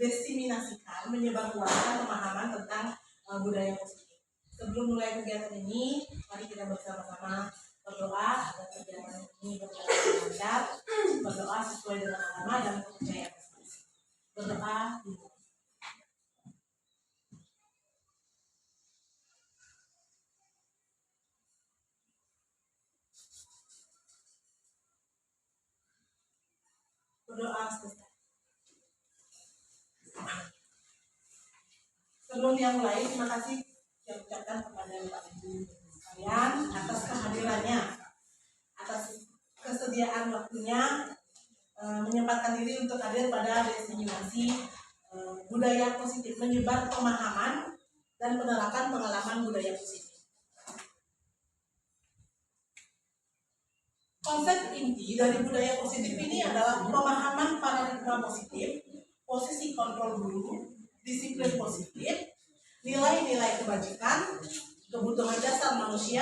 mendiseminasikan, menyebarluaskan pemahaman tentang budaya positif. Sebelum mulai kegiatan ini, mari kita bersama-sama berdoa agar kegiatan ini berjalan lancar, berdoa sesuai dengan agama dan kepercayaan masing-masing. Berdoa dulu. Berdoa selesai. Sebelum yang mulai, terima kasih yang ucapkan kepada Bapak Ibu sekalian atas kehadirannya, atas kesediaan waktunya menyempatkan diri untuk hadir pada diseminasi budaya positif, menyebar pemahaman dan penerapan pengalaman budaya positif. Konsep inti dari budaya positif ini adalah pemahaman paradigma positif, posisi kontrol guru, disiplin positif, nilai-nilai kebajikan, kebutuhan dasar manusia,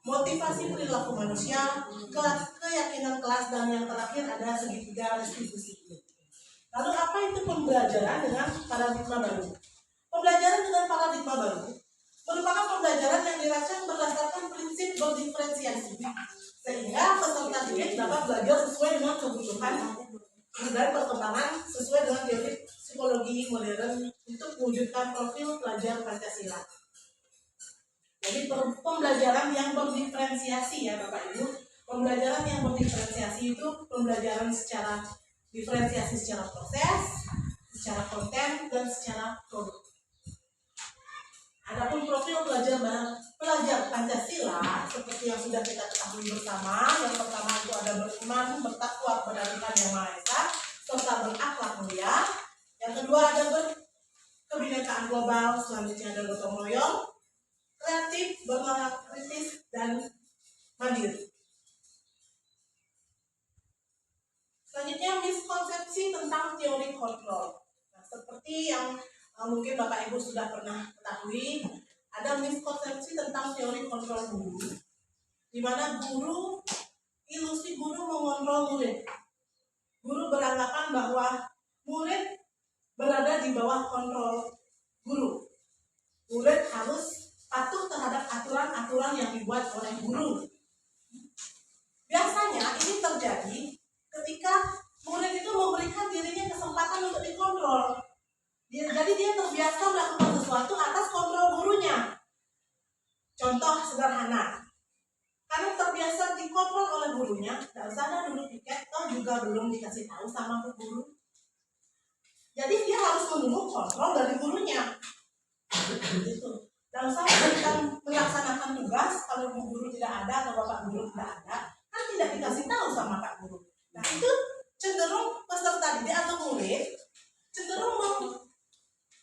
motivasi perilaku manusia, keyakinan kelas, dan yang terakhir ada segitiga restitusi. Lalu apa itu pembelajaran dengan paradigma baru? Pembelajaran dengan paradigma baru merupakan pembelajaran yang dirancang berdasarkan prinsip berdiferensiasi, sehingga peserta didik dapat belajar sesuai dengan kebutuhan dan perkembangan sesuai dengan teori psikologi modern untuk mewujudkan profil pelajar Pancasila. Jadi pembelajaran yang berdiferensiasi ya Bapak Ibu, pembelajaran yang berdiferensiasi itu pembelajaran secara diferensiasi secara proses, secara konten, dan secara produk. Adapun profil pelajar Pancasila seperti yang sudah kita ketahui bersama, yang pertama itu ada beriman, bertakwa kepada Tuhan Yang Maha Esa, serta berakhlak mulia. Yang kedua ada berkebinekaan global, selanjutnya ada gotong royong, kreatif, bernalar kritis, dan mandiri. Selanjutnya miskonsepsi tentang teori kontrol. Nah, seperti yang mungkin Bapak Ibu sudah pernah ketahui, ada miskonsepsi tentang teori kontrol guru, di mana ilusi guru mengontrol murid. Guru beranggapan bahwa murid berada di bawah kontrol guru. Murid harus patuh terhadap aturan-aturan yang dibuat oleh guru. Biasanya ini terjadi ketika murid itu memberikan dirinya kesempatan untuk dikontrol. Jadi dia terbiasa melakukan sesuatu atas kontrol gurunya. Contoh sederhana, karena terbiasa dikontrol oleh gurunya, tidak usah ada dulu tiket, toh juga belum dikasih tahu sama guru. Jadi dia harus menunggu kontrol dari gurunya. Gitu. Dan usah ketika melaksanakan tugas, kalau guru tidak ada atau bapak guru tidak ada, kan tidak dikasih tahu sama pak guru. Nah itu cenderung peserta didik atau murid cenderung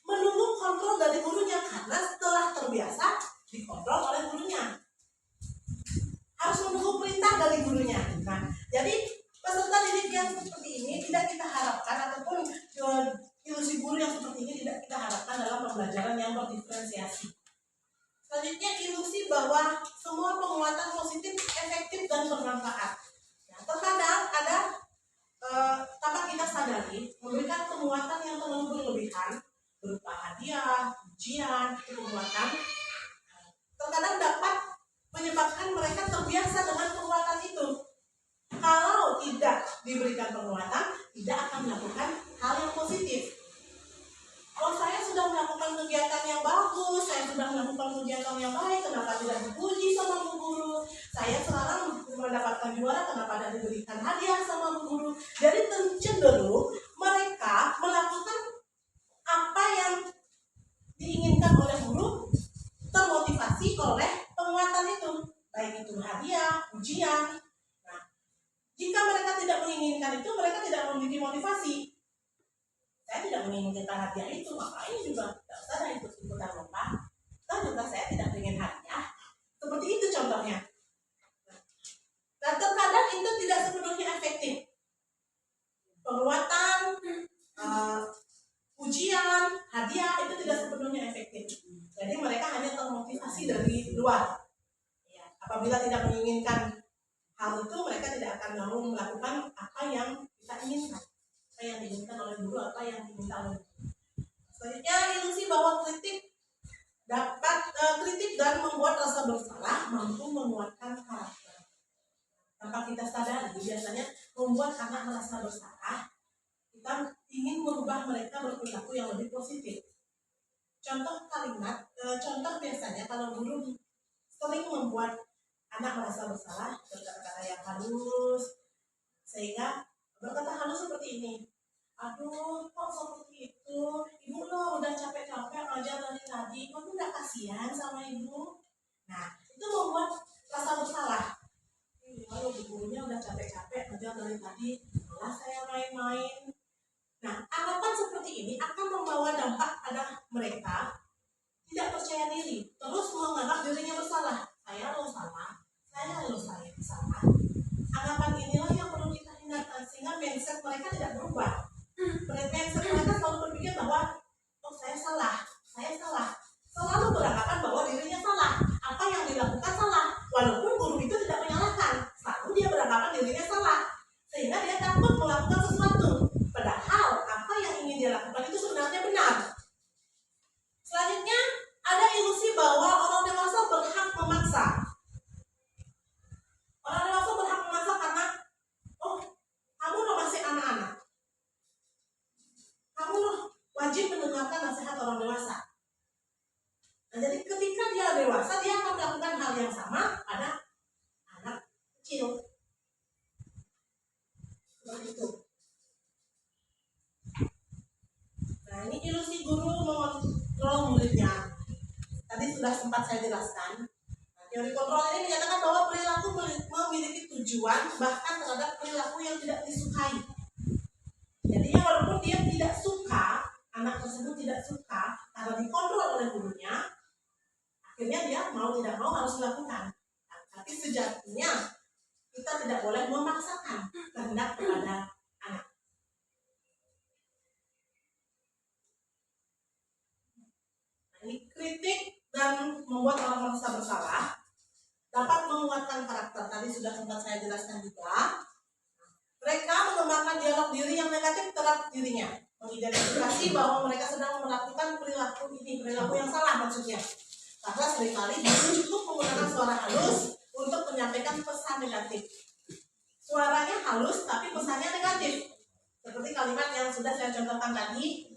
menunggu kontrol dari gurunya karena setelah terbiasa dikontrol oleh gurunya, harus menunggu perintah dari gurunya. Nah, jadi peserta didik yang seperti ini tidak kita harapkan, ataupun ilusi guru yang seperti ini tidak kita harapkan dalam pembelajaran yang berdiferensiasi. Selanjutnya ilusi bahwa semua penguatan positif efektif dan bermanfaat. Ya, terkadang ada tanpa kita sadari memberikan penguatan yang terlalu berlebihan berupa hadiah, ujian, penguatan, terkadang dapat menyebabkan mereka terbiasa dengan penguatan itu. Kalau tidak diberikan penguatan, tidak akan melakukan hal yang positif. Kalau saya sudah melakukan kegiatan yang bagus, saya sudah melakukan kegiatan yang baik, kenapa tidak dipuji sama bu guru? Saya sekarang mendapatkan juara, kenapa tidak diberikan hadiah sama bu guru? Jadi cenderung mereka melakukan apa yang diinginkan oleh guru, termotivasi oleh penguatan itu, baik itu hadiah, ujian. Nah, jika mereka tidak menginginkan itu, mereka tidak memiliki motivasi. Saya tidak menginginkan hadiah itu, maka ini juga tidak usah ada ikut-ikutan lomba. Dan juga saya tidak ingin hadiah. Seperti itu contohnya. Dan terkadang itu tidak sepenuhnya efektif. Penguatan, ujian, hadiah itu tidak sepenuhnya efektif. Jadi mereka hanya termotivasi dari luar. Ya, apabila tidak menginginkan hal itu, mereka tidak akan mau melakukan apa yang kita inginkan. yang diinginkan oleh guru, apa yang diminta oleh guru. Selanjutnya, ilusi bahwa kritik dan membuat rasa bersalah mampu menguatkan karakter. Tanpa kita sadari, biasanya membuat anak merasa bersalah, kita ingin merubah mereka berperilaku yang lebih positif. Contoh biasanya kalau guru sering membuat anak merasa bersalah, berkata-kata yang halus, sehingga berkata halus seperti ini, aduh kok seperti itu, ibu lo udah capek-capek ngajar dari tadi, kamu gak kasihan sama ibu? Nah, itu membuat rasa bersalah. Kalau gurunya udah capek-capek ngajar dari tadi, malah saya main-main. Nah, anggapan seperti ini akan membawa dampak pada mereka tidak percaya diri, terus menganggap dirinya bersalah. Saya lo salah, saya salah. Anggapan inilah yang perlu kita hindarkan, sehingga mindset mereka tidak berubah. Mindset mereka selalu berpikir bahwa oh saya salah, selalu beranggapan bahwa dirinya salah, apa yang dilakukan salah, walaupun guru itu tidak menyalahkan, selalu dia beranggapan dirinya salah, sehingga dia takut melakukan sesuatu, padahal apa yang ingin dia lakukan itu sebenarnya benar. Selanjutnya, ada ilusi bahwa orang dewasa berhak memaksa. Orang dewasa berhak memaksa karena oh, kamu lo masih anak-anak, kamu lo wajib mendengarkan nasihat orang dewasa. Nah, jadi ketika dia dewasa, dia akan melakukan hal yang sama pada anak kecil. Seperti itu. Nah, ini ilusi guru mengontrol muridnya. Tadi sudah sempat saya jelaskan. Nah, teori kontrol ini menyatakan bahwa perilaku memiliki tujuan bahkan terhadap perilaku yang tidak disukai. Jadi walaupun dia tidak suka, anak tersebut tidak suka, karena dikontrol oleh gurunya, akhirnya dia mau tidak mau harus melakukan. Nah, tapi sejatinya kita tidak boleh memaksakan kehendak kepada anak. Nah, ini kritik dan membuat orang merasa bersalah dapat menguatkan karakter. Tadi sudah sempat saya jelaskan juga. Mereka mengembangkan dialog diri yang negatif terhadap dirinya, mengidentifikasi bahwa mereka sedang melakukan perilaku yang salah maksudnya. Karena seringkali cukup menggunakan suara halus untuk menyampaikan pesan negatif. Suaranya halus tapi pesannya negatif. Seperti kalimat yang sudah saya contohkan tadi,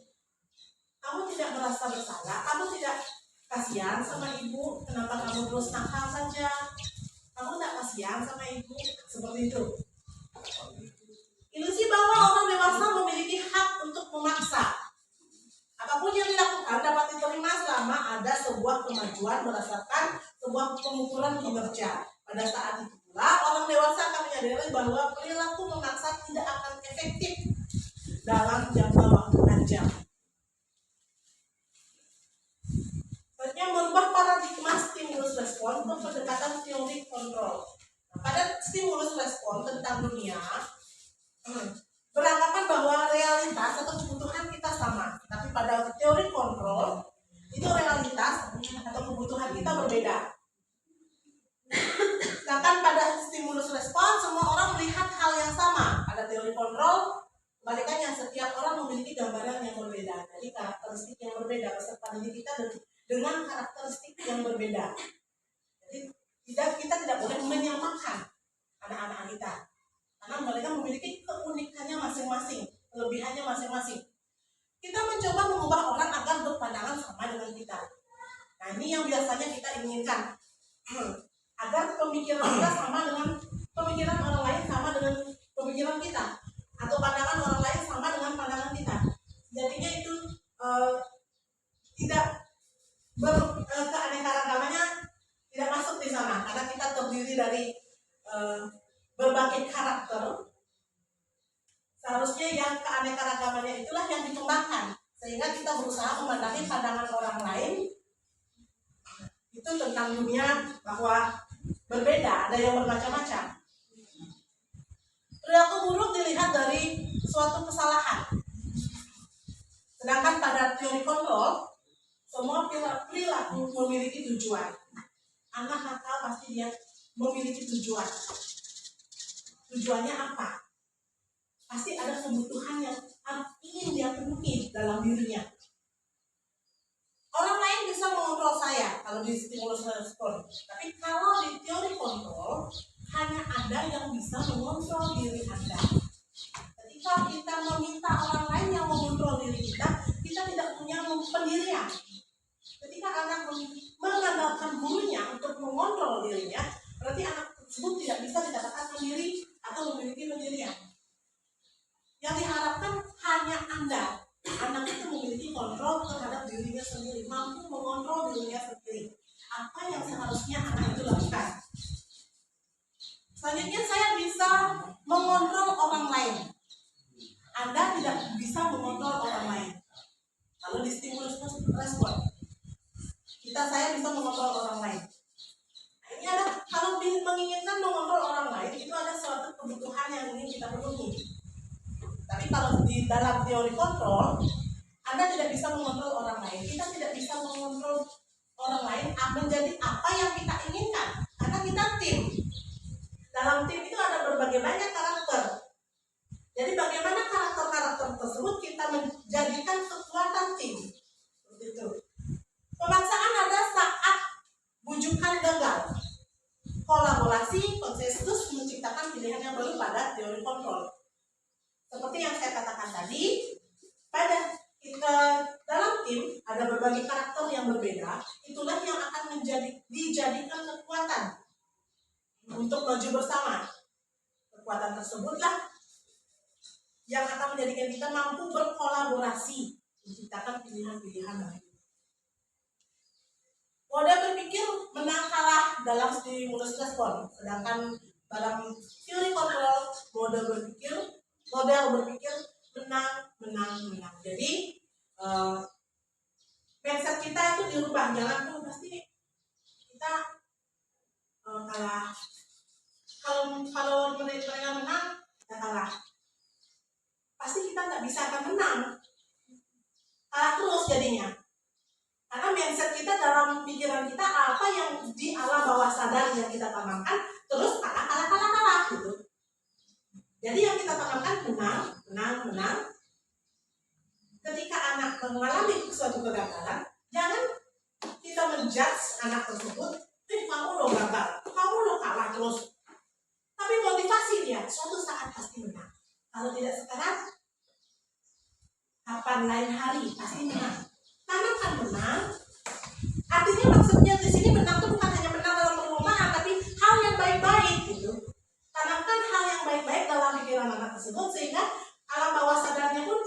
kamu tidak merasa bersalah, kamu tidak kasihan sama ibu, kenapa kamu terus nakal saja? Kamu tidak kasihan sama ibu, seperti itu. Ilusi bahwa orang dewasa memiliki hak untuk memaksa. Apapun yang dilakukan dapat diterima selama ada sebuah kemajuan berdasarkan sebuah pengukuran kinerja. Pada saat itu pula, orang dewasa akan menyadari bahwa perilaku memaksa tidak akan efektif dalam jangka waktu panjang. Selanjutnya, merubah paradigma stimulus respon untuk pendekatan teori kontrol. Nah, pada stimulus respon tentang dunia, beranggapan bahwa realitas atau kebutuhan kita sama, tapi pada teori kontrol itu realitas atau kebutuhan kita berbeda. Sedangkan pada stimulus respon semua orang melihat hal yang sama. Pada teori kontrol kebalikannya, setiap orang memiliki gambaran yang berbeda, jadi karakteristik yang berbeda peserta didik kita dengan karakteristik yang berbeda. Jadi kita tidak boleh menyamakan anak-anak kita, karena mereka memiliki keunikannya masing-masing, kelebihannya masing-masing. Kita mencoba mengubah orang agar berpandangan sama dengan kita. Nah, ini yang biasanya kita inginkan, agar pemikiran kita sama dengan pemikiran orang lain, sama dengan pemikiran kita, atau pandangan orang lain sama dengan pandangan kita. Jadinya itu tidak keanekaragamannya tidak masuk di sana, karena kita terdiri dari berbagai karakter. Seharusnya yang keanekaragamannya itulah yang dikembangkan, sehingga kita berusaha memandangi pandangan orang lain itu tentang dunia bahwa berbeda, ada yang bermacam-macam. Perilaku buruk dilihat dari suatu kesalahan, sedangkan pada teori kontrol semua perilaku memiliki tujuan. Anak nakal pasti dia memiliki tujuan. Tujuannya apa? Pasti ada kebutuhan yang ingin dia penuhi dalam dirinya. Orang lain bisa mengontrol saya kalau di stimulus respon, tapi kalau di teori kontrol hanya Anda yang bisa mengontrol diri Anda. Ketika kita meminta orang lain yang mengontrol diri kita, kita tidak punya pendirian. Ketika anak mengandalkan gurunya untuk mengontrol dirinya, berarti anak tersebut tidak bisa dikatakan mandiri atau memiliki pendirian. Yang diharapkan hanya Anda. Anak itu memiliki kontrol terhadap dirinya sendiri, mampu mengontrol dirinya sendiri. Apa yang seharusnya anak itu lakukan? Selanjutnya, saya bisa mengontrol orang lain. Anda tidak bisa mengontrol orang lain. Kalau di stimulus respon, saya bisa mengontrol orang lain. Nah, ini ada, kalau menginginkan mengontrol orang lain, itu ada suatu kebutuhan yang ingin kita penuhi. Tapi kalau di dalam teori kontrol, Anda tidak bisa mengontrol orang lain. Kita tidak bisa mengontrol orang lain menjadi apa yang kita inginkan. Karena kita tim. Dalam tim itu ada berbagai banyak karakter. Jadi bagaimana karakter-karakter tersebut kita menjadikan kekuatan tim. Seperti itu. Pemaksaan ada saat bujukan gagal. Kolaborasi, konsensus menciptakan pilihan yang baru pada teori kontrol. Seperti yang saya katakan tadi, pada kita dalam tim ada berbagai karakter yang berbeda, itulah yang akan dijadikan kekuatan untuk maju bersama. Kekuatan tersebutlah yang akan menjadikan kita mampu berkolaborasi, menciptakan pilihan-pilihan baru. Mode berpikir menang kalah dalam stimulus respon, sedangkan dalam teori kontrol model berpikir menang. Jadi mindset kita itu dirubah, jangan tuh pasti kita kalah. Kalau mereka menang, kita kalah. Pasti kita nggak bisa akan menang, kalah terus jadinya. Karena mindset kita dalam pikiran kita apa yang di alam bawah sadar yang kita tanamkan, terus kalah gitu. Jadi yang kita tanamkan menang. Ketika anak mengalami suatu kegagalan, jangan kita menjudge anak tersebut, kamu lo gagal, kamu lo kalah terus. Tapi motivasi dia, suatu saat pasti menang. Kalau tidak sekarang, kapan lain hari pasti menang. Tanamkan menang. Artinya maksudnya di sini menang itu bukan hanya menang dalam perlombaan, tapi hal yang baik-baik gitu. Tanamkan hal yang baik-baik dalam pikiran anak tersebut sehingga alam bawah sadarnya pun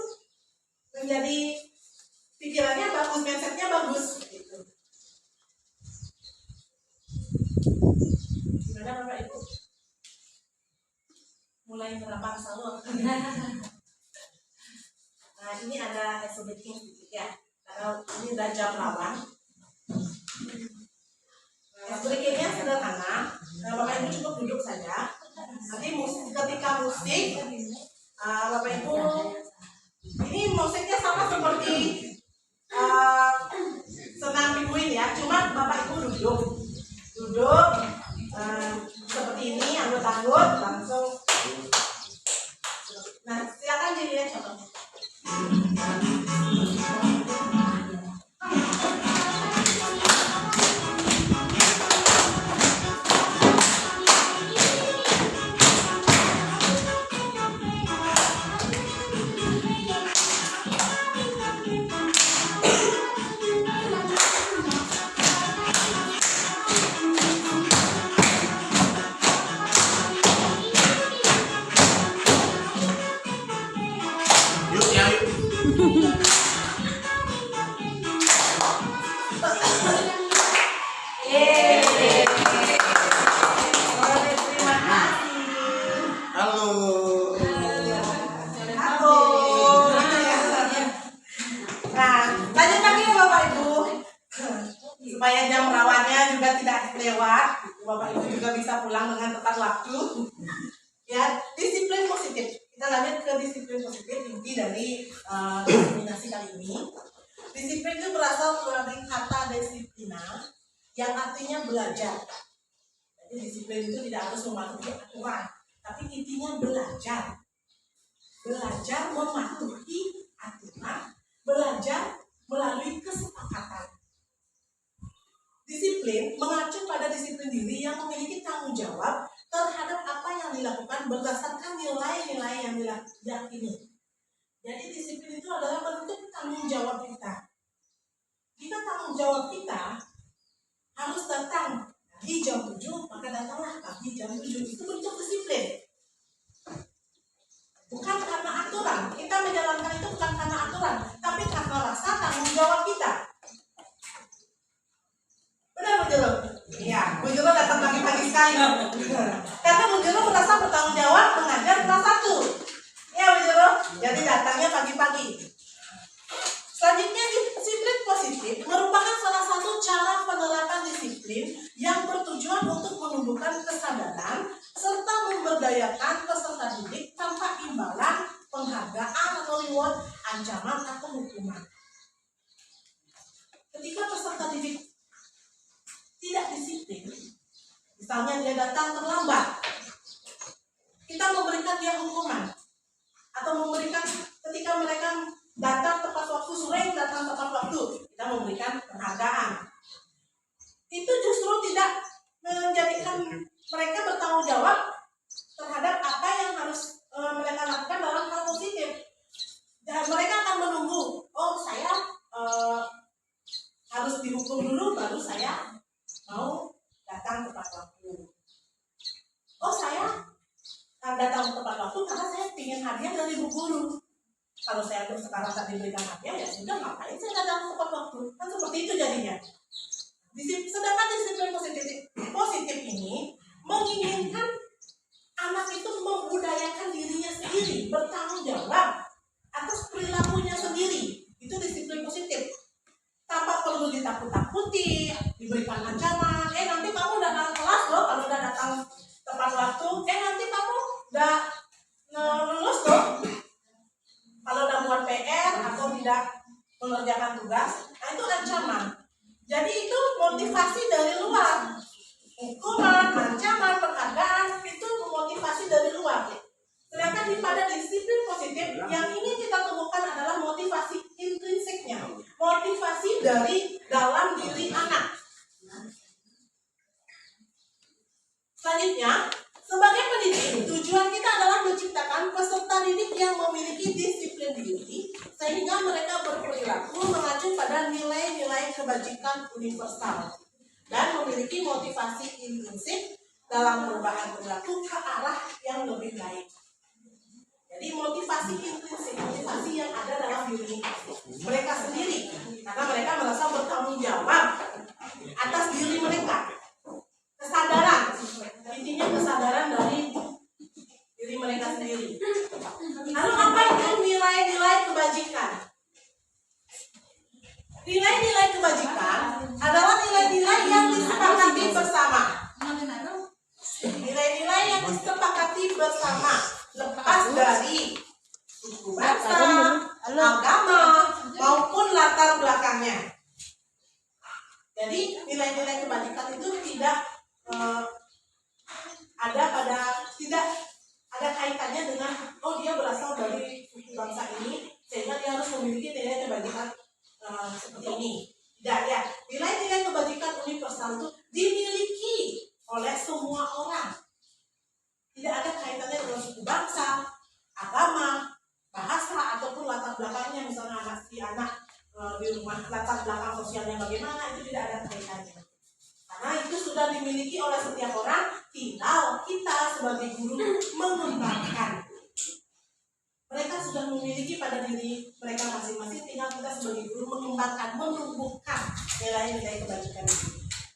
menjadi pikirannya bagus, mindsetnya bagus gitu. Gimana Bapak Ibu? Mulai merapat sahur. Nah ini ada exhibiting sedikit ya. Karena ini udah jam rawan. Berikutnya sederhana. Nah, Bapak Ibu cukup duduk saja. Nanti ketika musik, Bapak Ibu, ini musiknya sama seperti senam mingguin ya. Cuma Bapak Ibu duduk seperti ini, anggut-anggut langsung. Nah silakan dilihat contohnya. Supaya jam rawannya juga tidak lewat, Bapak Ibu juga bisa pulang dengan tepat waktu. Ya, disiplin positif. Kita lanjut ke disiplin positif inti dari dominasi kali ini. Disiplin itu berasal dari kata disiplina yang artinya belajar. Jadi disiplin itu tidak harus mematuhi aturan, tapi intinya belajar. belajar mematuhi aturan, belajar melalui kesepakatan. Disiplin mengacu pada disiplin diri yang memiliki tanggung jawab terhadap apa yang dilakukan berdasarkan nilai-nilai yang diyakini. Jadi disiplin itu adalah bentuk tanggung jawab kita. Jika tanggung jawab kita harus datang di jam 7, maka datanglah pagi jam 7. Itu bentuk disiplin. Bukan karena aturan. Kita menjalankan itu bukan karena aturan, tapi karena rasa tanggung jawab kita. Benar, Bu Jero? Iya, Bu Jero datang pagi-pagi sekali. Karena Bu Jero merasa bertanggung jawab mengajar kelas 1. Iya, Bu Jero? Jadi datangnya pagi-pagi. Selanjutnya, disiplin positif merupakan salah satu cara penerapan disiplin yang bertujuan untuk menumbuhkan kesadaran serta memberdayakan peserta didik tanpa imbalan, penghargaan atau reward, ancaman atau hukuman. Ketika peserta didik tidak disiplin, misalnya dia datang terlambat, kita memberikan dia hukuman, atau memberikan ketika mereka datang tepat waktu, sering datang tepat waktu, kita memberikan penghargaan. Itu justru tidak menjadikan mereka bertanggung jawab terhadap apa yang harus mereka lakukan dalam hal positif. Dan mereka akan menunggu, oh saya harus dihukum dulu baru saya mau datang tepat waktu. Oh saya datang tepat waktu karena saya ingin hadiah dari bu guru. Kalau saya sekarang tak diberikan hadiah, ya sudah, ngapain saya datang tepat waktu? Kan seperti itu jadinya. Sedangkan disiplin positif ini menginginkan anak itu membudayakan dirinya sendiri, bertanggung jawab atas perilakunya sendiri. Itu disiplin positif. Tanpa perlu ditakut-takuti, diberikan ancaman. Nanti kamu datang kelas loh kalau udah datang tepat waktu. Nanti kamu udah lulus loh kalau udah buat PR atau tidak mengerjakan tugas. Nah itu ancaman. Jadi itu motivasi dari luar. Hukuman, ancaman, penghargaan itu motivasi dari luar. Sedangkan pada disiplin positif yang ingin kita temukan adalah motivasi intrinsiknya, motivasi dari dalam diri anak. Selanjutnya, sebagai pendidik, tujuan kita adalah menciptakan peserta didik yang memiliki disiplin diri sehingga mereka berperilaku mengacu pada nilai-nilai kebajikan universal dan memiliki motivasi intrinsik dalam perubahan perilaku ke arah yang lebih baik. Jadi motivasi intrinsik, motivasi yang ada dalam diri mereka sendiri, karena mereka merasa bertanggung jawab atas diri mereka. Kesadaran, intinya kesadaran dari diri mereka sendiri. Lalu apa itu nilai-nilai kebajikan? Nilai-nilai kebajikan adalah nilai-nilai yang disepakati bersama. Nilai-nilai yang disepakati bersama, lepas dari suku bangsa, agama, maupun latar belakangnya. Jadi nilai-nilai kebajikan itu tidak tidak ada kaitannya dengan dia berasal dari suku bangsa ini sehingga dia harus memiliki nilai kebajikan seperti ini. Tidak ya, nilai-nilai kebajikan universal itu dimiliki oleh semua orang. Tidak ada kaitannya dengan suku bangsa, agama, bahasa ataupun latar belakangnya, misalnya anak di rumah latar belakang sosialnya bagaimana, itu tidak ada kaitannya. Karena itu sudah dimiliki oleh setiap orang, tinggal kita sebagai guru mengembangkan. Mereka sudah memiliki pada diri mereka masing-masing, tinggal kita sebagai guru mengembangkan, menumbuhkan nilai-nilai kebajikan itu.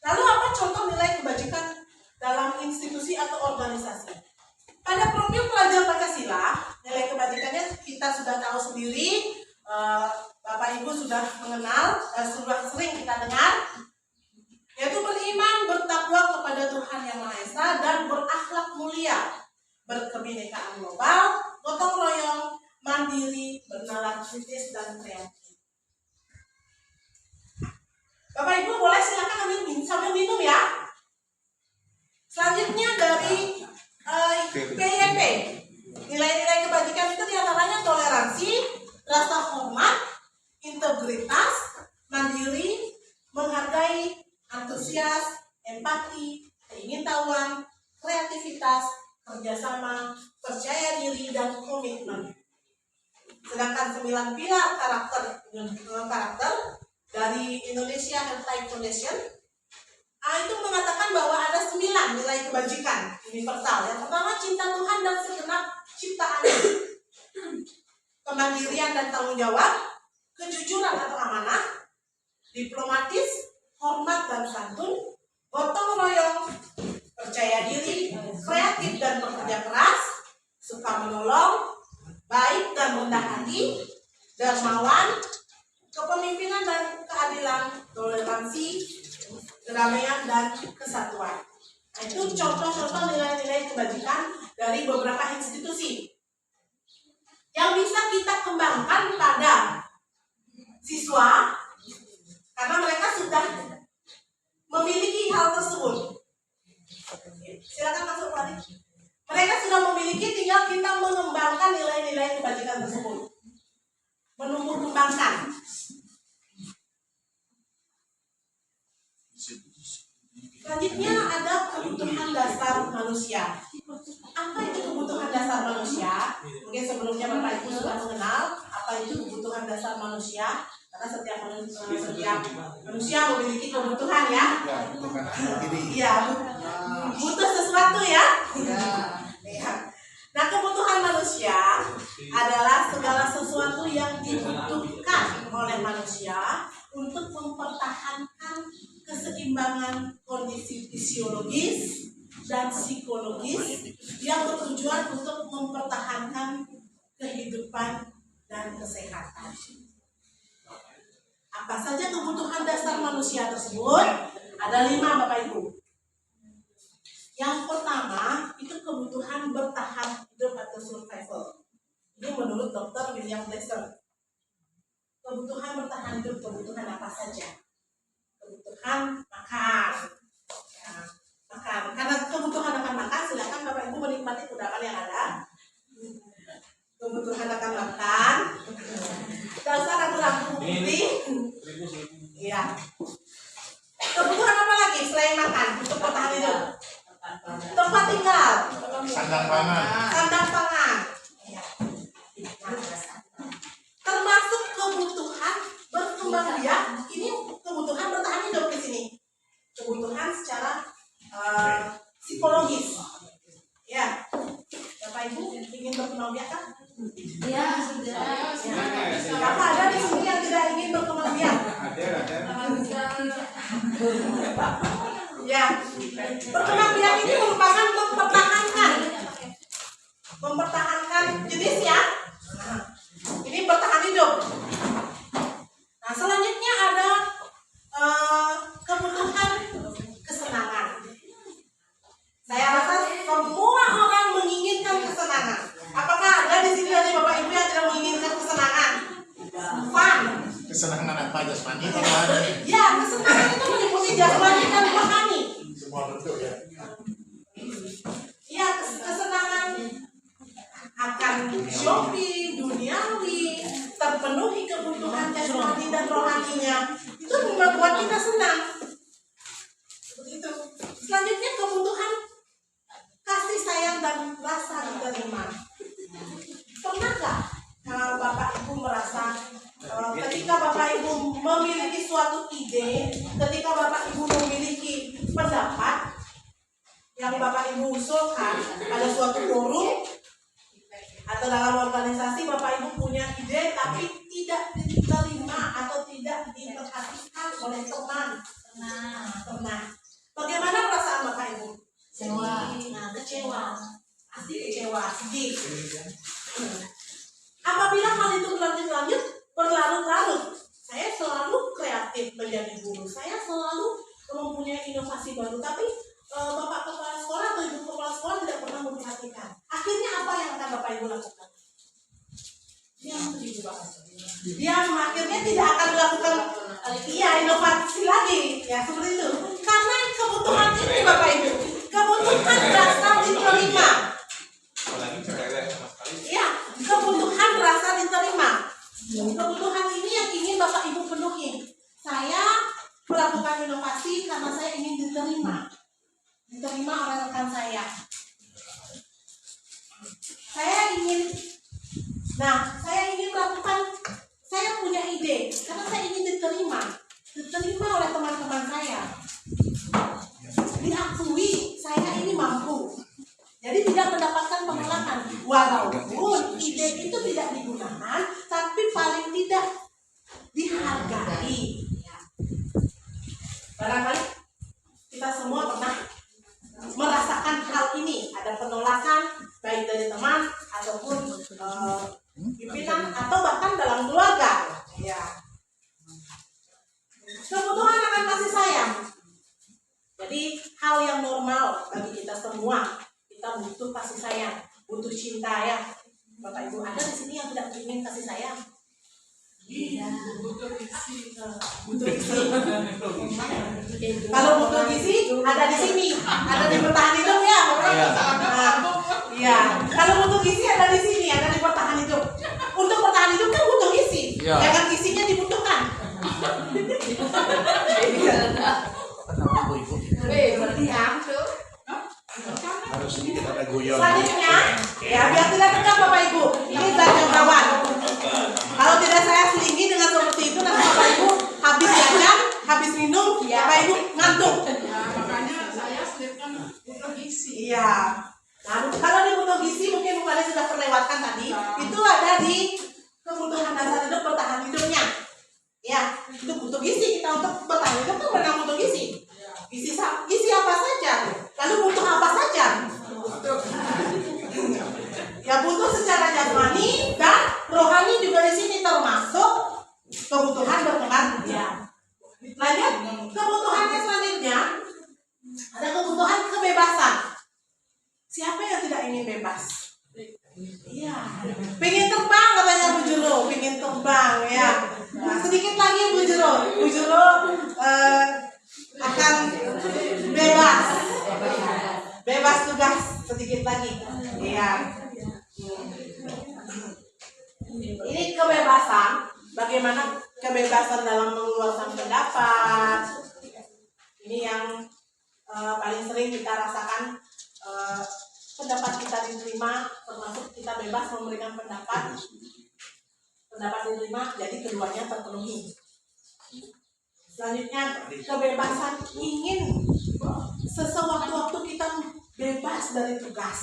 Lalu apa contoh nilai kebajikan dalam institusi atau organisasi? Pada profil pelajar Pancasila, nilai kebajikannya kita sudah tahu sendiri, Bapak Ibu sudah mengenal, sudah sering kita dengar, yaitu beriman, bertakwa kepada Tuhan Yang Maha Esa, dan berakhlak mulia, berkebinekaan global, gotong royong, mandiri, bernalar kritis, dan kreatif. Bapak Ibu boleh silakan sambil minum ya. Selanjutnya dari PYP, Nilai-nilai kebajikan itu diantaranya toleransi, rasa hormat, integritas, mandiri, menghargai, antusias, empati, keingintahuan, kreativitas, kerjasama, percaya diri, dan komitmen. Sedangkan 9 pilar karakter dari Indonesia Heritage Foundation itu mengatakan bahwa ada 9 nilai kebajikan universal. Yang pertama, cinta Tuhan dan segenap ciptaannya, kemandirian dan tanggung jawab, kejujuran atau amanah, diplomatis, hormat dan santun, gotong royong, percaya diri, kreatif dan bekerja keras, suka menolong, baik dan rendah hati, dermawan, kepemimpinan dan keadilan, toleransi, kedamaian dan kesatuan. Nah, itu contoh-contoh nilai-nilai kebajikan dari beberapa institusi yang bisa kita kembangkan pada siswa karena mereka sudah memiliki hal tersebut. Silakan masuk lagi. Mereka sudah memiliki, tinggal kita mengembangkan nilai-nilai kebajikan tersebut, menumbuh kembangkan. Selanjutnya ada kebutuhan dasar manusia. Apa itu kebutuhan dasar manusia? Mungkin sebelumnya Bapak Ibu sudah mengenal apa itu kebutuhan dasar manusia, karena setiap manusia memiliki kebutuhan ya. Iya, butuh sesuatu ya. Nah, kebutuhan manusia adalah segala sesuatu yang dibutuhkan oleh manusia untuk mempertahankan keseimbangan kondisi fisiologis dan psikologis yang bertujuan untuk mempertahankan kehidupan dan kesehatan. Apa saja kebutuhan dasar manusia tersebut? Ada 5, Bapak Ibu. Yang pertama itu kebutuhan bertahan hidup atau survival. Ini menurut Dr. William Blaser. Kebutuhan bertahan hidup, kebutuhan apa saja? Kebutuhan makan. Ya, makan. Karena kebutuhan akan makan, silakan Bapak Ibu menikmati kudapan yang ada. Kebutuhan akan makan. Dasar lampu putih. Iya. Kebutuhan apa lagi selain makan untuk bertahan hidup? Tempat tinggal. Sandang pangan. Sandang pangan. Ya. Termasuk kebutuhan berkembang biak. Ini kebutuhan bertahan hidup di sini. Kebutuhan secara psikologis. Ya. Bapak Ibu ingin berkembang biak kan? Iya, sudah. Apa ada di sini yang tidak ingin berkembang biak? Ada. Ya. Berkembang biak ini merupakan mempertahankan jenis ya. Ini bertahan hidup. Nah, selanjutnya ada kebutuhan kesenangan. Saya rasa semua orang menginginkan kesenangan. Apakah ada di sini dari Bapak Ibu yang tidak menginginkan kesenangan? Fun. Kesenangan apa? Jasmani atau rohani? Ya, kesenangan itu meliputi jasmani dan rohani. Semua bentuk ya. Ya, kesenangan akan shopping, duniawi, terpenuhi kebutuhan jasmani dan rohaninya. Itu membuat kita senang. Begitu. Selanjutnya kebutuhan kasih sayang dan rasa diterima. Pernahkah Bapak Ibu merasa ketika Bapak Ibu memiliki suatu ide, ketika Bapak Ibu memiliki pendapat yang Bapak Ibu usulkan pada suatu forum atau dalam organisasi, Bapak Ibu punya ide tapi tidak diterima atau tidak diperhatikan oleh teman? Pernah. Bagaimana perasaan Bapak Ibu? Kecewa. Pasti kecewa, sedih. Apabila hal itu berlarut-larut, saya selalu kreatif menjadi guru, saya selalu mempunyai inovasi baru, tapi Bapak Kepala Sekolah atau Ibu Kepala Sekolah tidak pernah memperhatikan. Akhirnya apa yang akan Bapak Ibu lakukan? Dia akhirnya tidak akan melakukan inovasi lagi, ya seperti itu. Karena kebutuhan ini Bapak Ibu, kebutuhan dasar diterima. Saya melakukan inovasi karena saya ingin diterima oleh rekan saya. Saya ingin melakukan, saya punya ide karena saya ingin diterima oleh teman-teman saya. Diakui saya ini mampu. Jadi tidak mendapatkan penolakan. Walaupun ide itu tidak digunakan, tapi paling tidak dihargai. Barangkali kita semua pernah merasakan hal ini. Ada penolakan baik dari teman ataupun pimpinan atau bahkan dalam keluarga. Ya. Kebutuhan akan kasih sayang. Jadi hal yang normal bagi kita semua. Kita butuh kasih sayang, butuh cinta ya. Bapak Ibu ada di sini yang tidak ingin kasih sayang? Iya. Butuh isi. Kalau butuh isi ada di sini, ada di bertahan hidup ya. Iya. Kalau butuh isi ada di sini, ada di bertahan hidup. Untuk bertahan hidup kan butuh isi. Jangan isinya dibutuhkan. Harus sedikit ada guyon. Selanjutnya, ya biar tidak tegak Bapak Ibu. Ini zat kawan. Kalau tidak saya selingi dengan seperti itu, nanti Bapak Ibu habis jajan, habis minum, Bapak Ibu ngantuk. Makanya saya selipkan butuh isi. Iya. Nah, kalau di butuh gizi mungkin Bung Ade sudah terlewatkan tadi. Itu ada di kebutuhan dasar hidup bertahan hidupnya. Ya, itu butuh gizi kita untuk bertahan hidup kan memang butuh gizi. Gizi apa saja? Lalu butuh apa saja? Ya butuh secara jasmani dan rohani juga di sini termasuk kebutuhan berkembang biak. Lanjut, kebutuhannya selanjutnya ada kebutuhan kebebasan. Siapa yang tidak ingin bebas? Iya, pengen terbang katanya Bu Jero, pengen terbang ya. Nah, sedikit lagi Bu Jero akan bebas tugas sedikit lagi. Iya. Ini kebebasan. Bagaimana kebebasan dalam mengeluarkan pendapat? Ini yang paling sering kita rasakan. Pendapat kita diterima, termasuk kita bebas memberikan pendapat diterima, jadi keduanya terpenuhi. Selanjutnya, kebebasan ingin sewaktu-waktu kita bebas dari tugas,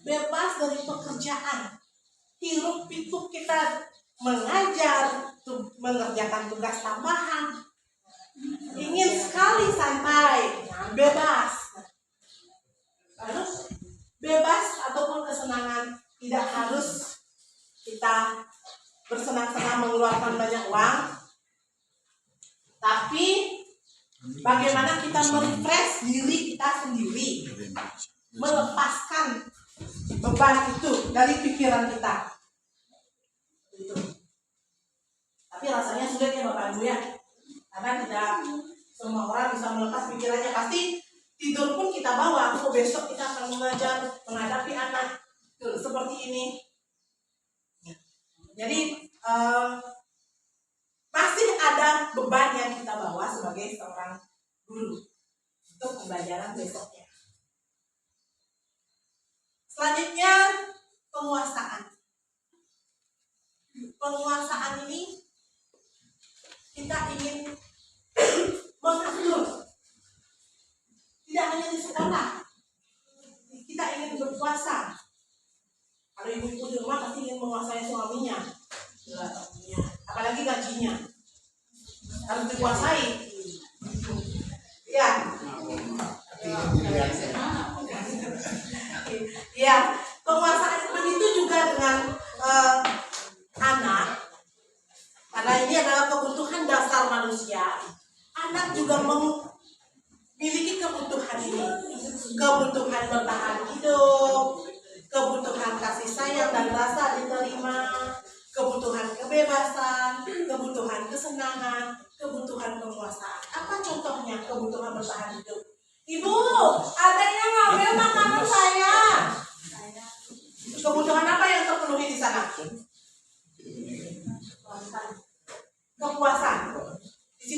bebas dari pekerjaan, hiruk pikuk kita mengajar, mengerjakan tugas tambahan, ingin sekali santai, bebas. Lalu bebas ataupun kesenangan, tidak harus kita bersenang-senang mengeluarkan banyak uang, tapi bagaimana kita merefresh diri kita sendiri, melepaskan beban itu dari pikiran kita. Itu. Tapi rasanya sulit ya Bapak Ibu ya, karena tidak semua orang bisa melepas pikirannya. Pasti tidur pun kita bawa, besok kita akan mengajar, menghadapi anak seperti ini. Jadi masih ada beban yang kita bawa sebagai seorang guru untuk pembelajaran besoknya. Selanjutnya, penguasaan. Penguasaan ini kita ingin mengatur. Tidak hanya di sekolah, kita ingin berkuasa. Kalau ibu-ibu di rumah pasti ingin menguasai suaminya, apalagi gajinya harus dikuasai. Ya, ya, penguasaan itu juga dengan anak, karena ini adalah kebutuhan dasar manusia. Anak juga memiliki kebutuhan ini, kebutuhan bertahan hidup, kebutuhan kasih sayang dan rasa diterima, kebutuhan kebebasan, kebutuhan kesenangan, kebutuhan penguasaan. Apa contohnya kebutuhan bertahan hidup? Ibu, ada yang ngambil makanan saya. Kebutuhan apa yang terpenuhi di sana? Kepuasan. Di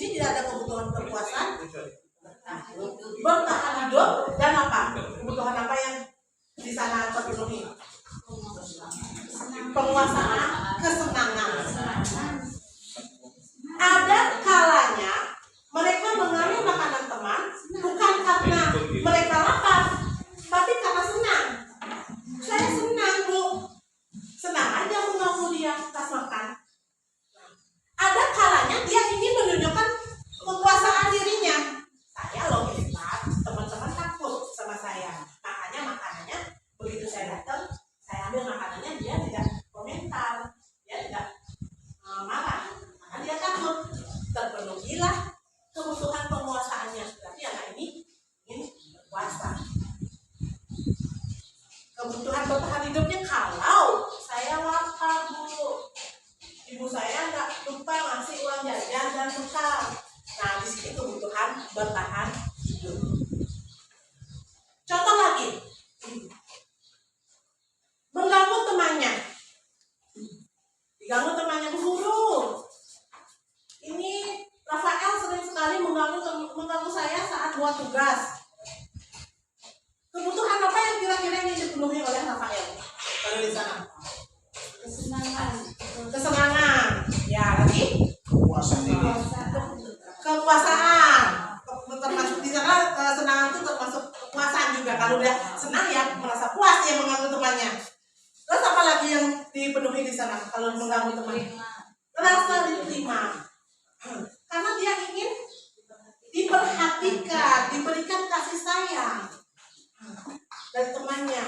penuhilah kebutuhan penguasaannya. Berarti anak ini ingin berkuasa. Kebutuhan bertahan hidupnya, kalau saya lapar bu, ibu saya nggak lupa ngasih uang jajan dan bekal. Nah di sini kebutuhan bertahan hidup. Contoh lagi, mengganggu temannya. Diganggu temannya, Bu Guru. Ini Rafael sering sekali mengganggu saya saat buat tugas. Kebutuhan apa yang kira-kira yang dipenuhi oleh Rafael? Kalau di sana. Kesenangan. Ya, lagi? Kepuasan diri. Kekuasaan. Termasuk di sana kesenangan itu termasuk kepuasan juga. Kalau dia senang ya merasa puas dia mengganggu temannya. Terus apa lagi yang dipenuhi di sana kalau mengganggu temannya? Rasa diterima. Karena dia ingin diperhatikan, diberikan kasih sayang dari temannya.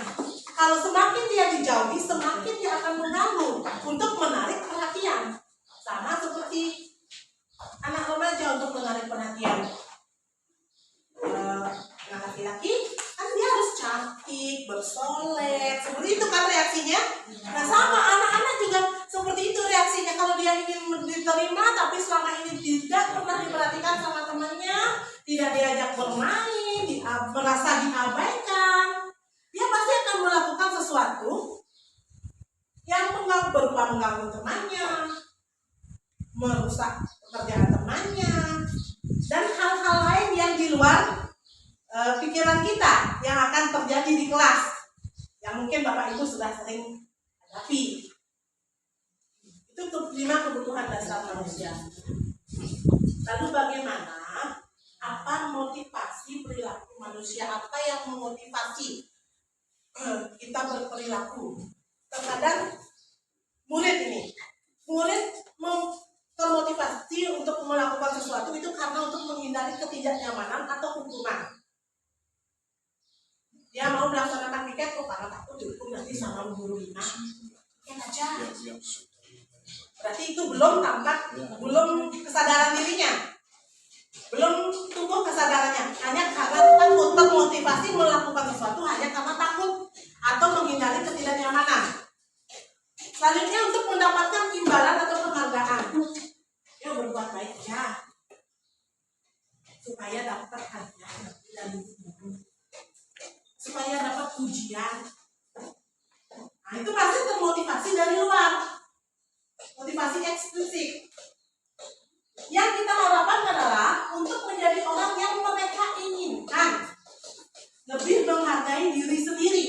Kalau semakin dia dijauhi, semakin dia akan mengganggu untuk menarik perhatian. Sama seperti anak remaja untuk menarik perhatian. Anak laki-laki kan dia harus cantik, bersolek, seperti itu kan reaksinya. Nah sama anak-anak juga seperti itu reaksinya. Kalau dia ingin diterima tapi selama ini tidak pernah diperhatikan sama temannya, tidak diajak bermain, merasa diabaikan, dia pasti akan melakukan sesuatu yang berupa mengganggu temannya, merusak pekerjaan temannya, dan hal-hal lain yang di luar pikiran kita yang akan terjadi di kelas, yang mungkin Bapak Ibu sudah sering hadapi. Itu 5 kebutuhan dasar manusia. Lalu bagaimana? Apa motivasi perilaku manusia? Apa yang memotivasi kita berperilaku? Terkadang murid termotivasi untuk melakukan sesuatu itu karena untuk menghindari ketidaknyamanan atau hukuman. Dia mau melaksanakan piket karena takut dihukum nanti sama guru lima. Piket aja. Berarti itu belum kesadaran dirinya. Belum tumbuh kesadarannya. Hanya karena takut, termotivasi melakukan sesuatu hanya karena takut atau menghindari ketidaknyamanan. Selanjutnya untuk mendapatkan imbalan atau penghargaan. Ya berbuat baik ya. Supaya dapat hadiah dari guru. Supaya dapat pujian. Nah itu pasti termotivasi dari luar. Motivasi eksklusif. Yang kita harapkan adalah untuk menjadi orang yang mereka inginkan. Lebih menghargai diri sendiri.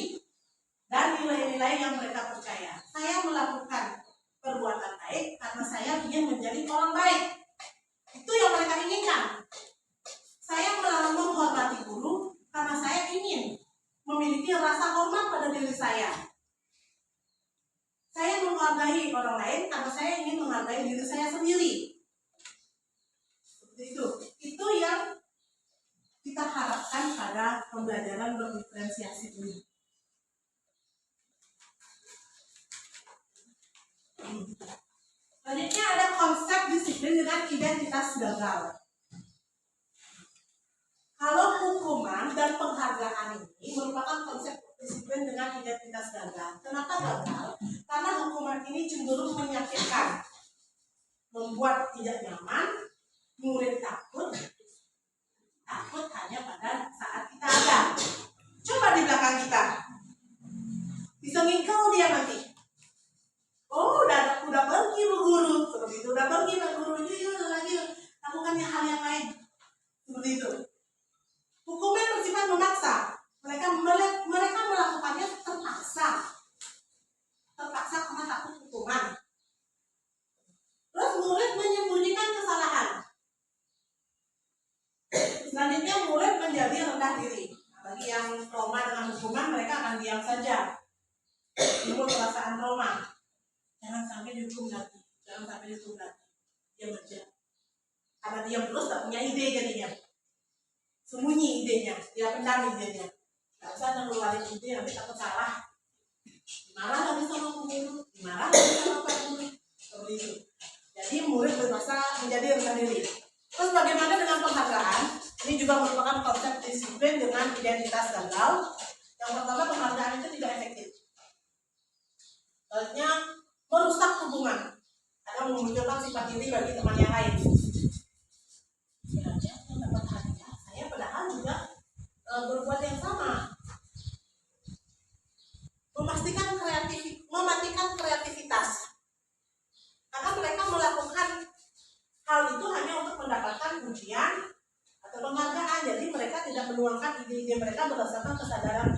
Dan nilai-nilai yang mereka percaya. Saya melakukan perbuatan baik karena saya ingin menjadi orang baik. Itu yang mereka inginkan. Saya menghormati guru karena saya ingin memiliki rasa hormat pada diri saya. Saya menghargai orang lain karena saya ingin menghargai diri saya sendiri. Seperti itu. Itu yang kita harapkan pada pembelajaran berdiferensiasi ini. Selanjutnya ada konsep disiplin dengan identitas gagal. Kalau hukuman dan penghargaan ini merupakan konsep disiplin dengan identitas gagal. Kenapa gagal? Karena hukuman ini cenderung menyakitkan, membuat tidak nyaman, murid takut hanya pada saat kita ada. Coba di belakang kita, bisa ngingkau dia nanti. Oh, udah pergi Bu Guru, seperti itu. Udah pergi Bu Guru, yuk lagi lakukannya hal yang lain, seperti itu. Hukumnya bersifat memaksa. Mereka melakukannya terpaksa karena takut hukuman. Terus murid menyembunyikan kesalahan. Selanjutnya murid menjadi rendah diri. Bagi yang trauma dengan hukuman, mereka akan diam saja. Timbul perasaan trauma. Jangan sampai dihukum lagi. Diam aja. Karena diam terus tak punya ide jadinya. Sembunyi idenya, dia pendam idenya. Gak usah ngeluarin ide, nanti takut salah. Dimarah lagi sama guru, dimarah lagi sama Pak Guru. Seperti itu. Jadi murid bermasa menjadi rendah diri. identitas gagal, yang pertama penghargaan itu tidak efektif. Selanjutnya merusak hubungan atau memunculkan sifat iri bagi teman yang lain. Ya, yang dapat hadiah saya padahal juga berbuat yang sama. Mematikan kreativitas. Karena mereka melakukan hal itu hanya untuk mendapatkan pujian atau penghargaan. Jadi mereka tidak menuangkan ide-ide mereka berdasarkan kesadaran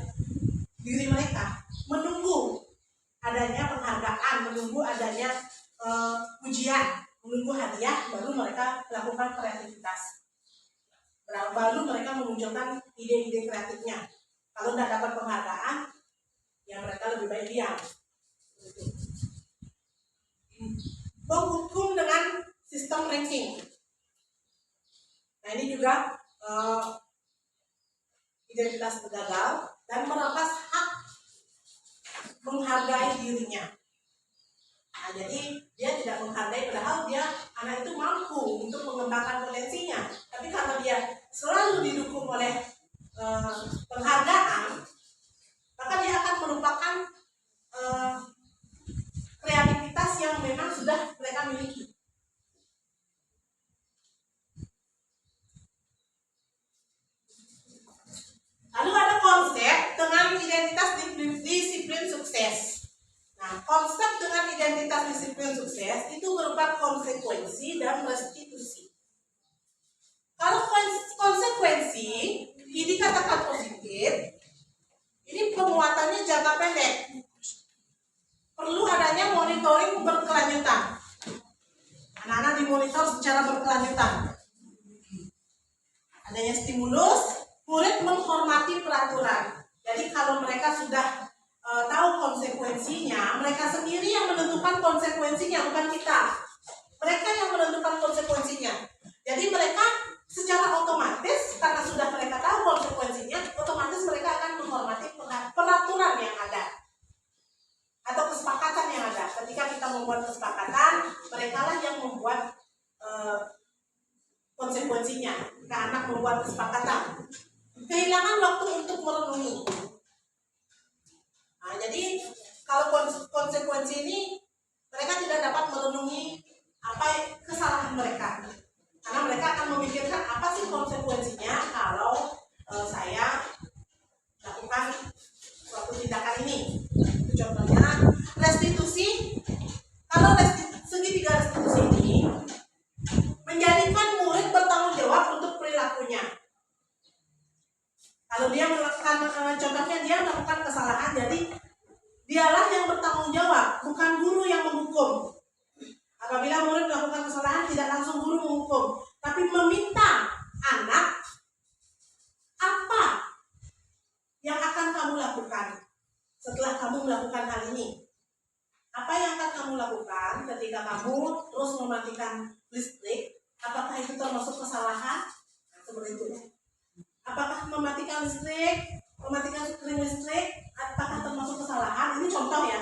diri mereka. Menunggu adanya penghargaan, menunggu adanya pujian, menunggu hadiah, baru mereka melakukan kreativitas. Baru mereka memunculkan ide-ide kreatifnya. Kalau tidak dapat penghargaan, ya mereka lebih baik diam. Menghukum dengan sistem ranking. Nah ini juga identitas gagal dan merampas hak menghargai dirinya. Nah, jadi dia tidak menghargai padahal dia anak itu mampu untuk mengembangkan potensinya. Tapi karena dia selalu didukung oleh penghargaan, maka dia akan melupakan kreativitas yang memang sudah mereka miliki. Lalu ada konsep dengan identitas disiplin sukses. Nah, konsep dengan identitas disiplin sukses itu berupa konsekuensi dan restitusi. Kalau konsekuensi ini dikatakan positif, ini penguatannya jangka pendek. Perlu adanya monitoring berkelanjutan. Anak-anak dimonitor secara berkelanjutan. Adanya stimulus, murid menghormati peraturan. Jadi kalau mereka sudah tahu konsekuensinya, mereka sendiri yang menentukan konsekuensinya, bukan kita. Mereka yang menentukan konsekuensinya. Jadi mereka secara otomatis, karena sudah mereka tahu konsekuensinya, otomatis mereka akan menghormati peraturan yang ada atau kesepakatan yang ada. Ketika kita membuat kesepakatan, mereka lah yang membuat konsekuensinya. Jika anak membuat kesepakatan, kehilangan waktu untuk merenungi. Nah, jadi kalau konsekuensi ini mereka tidak dapat merenungi apa kesalahan mereka, karena mereka akan memikirkan apa sih konsekuensinya kalau saya lakukan suatu tindakan ini. Contohnya restitusi. Kalau segitiga restitusi ini menjadikan murid bertanggung jawab untuk perilakunya. Kalau dia melakukan, contohnya dia melakukan kesalahan, jadi dialah yang bertanggung jawab, bukan guru yang menghukum. Apabila murid melakukan kesalahan, tidak langsung guru menghukum, tapi meminta anak apa yang akan kamu lakukan setelah kamu melakukan hal ini. Apa yang akan kamu lakukan ketika kamu terus mematikan listrik? Apakah itu termasuk kesalahan? Nah, seperti itu. Apakah mematikan listrik, mematikan skrin listrik, apakah termasuk kesalahan? Ini contoh ya.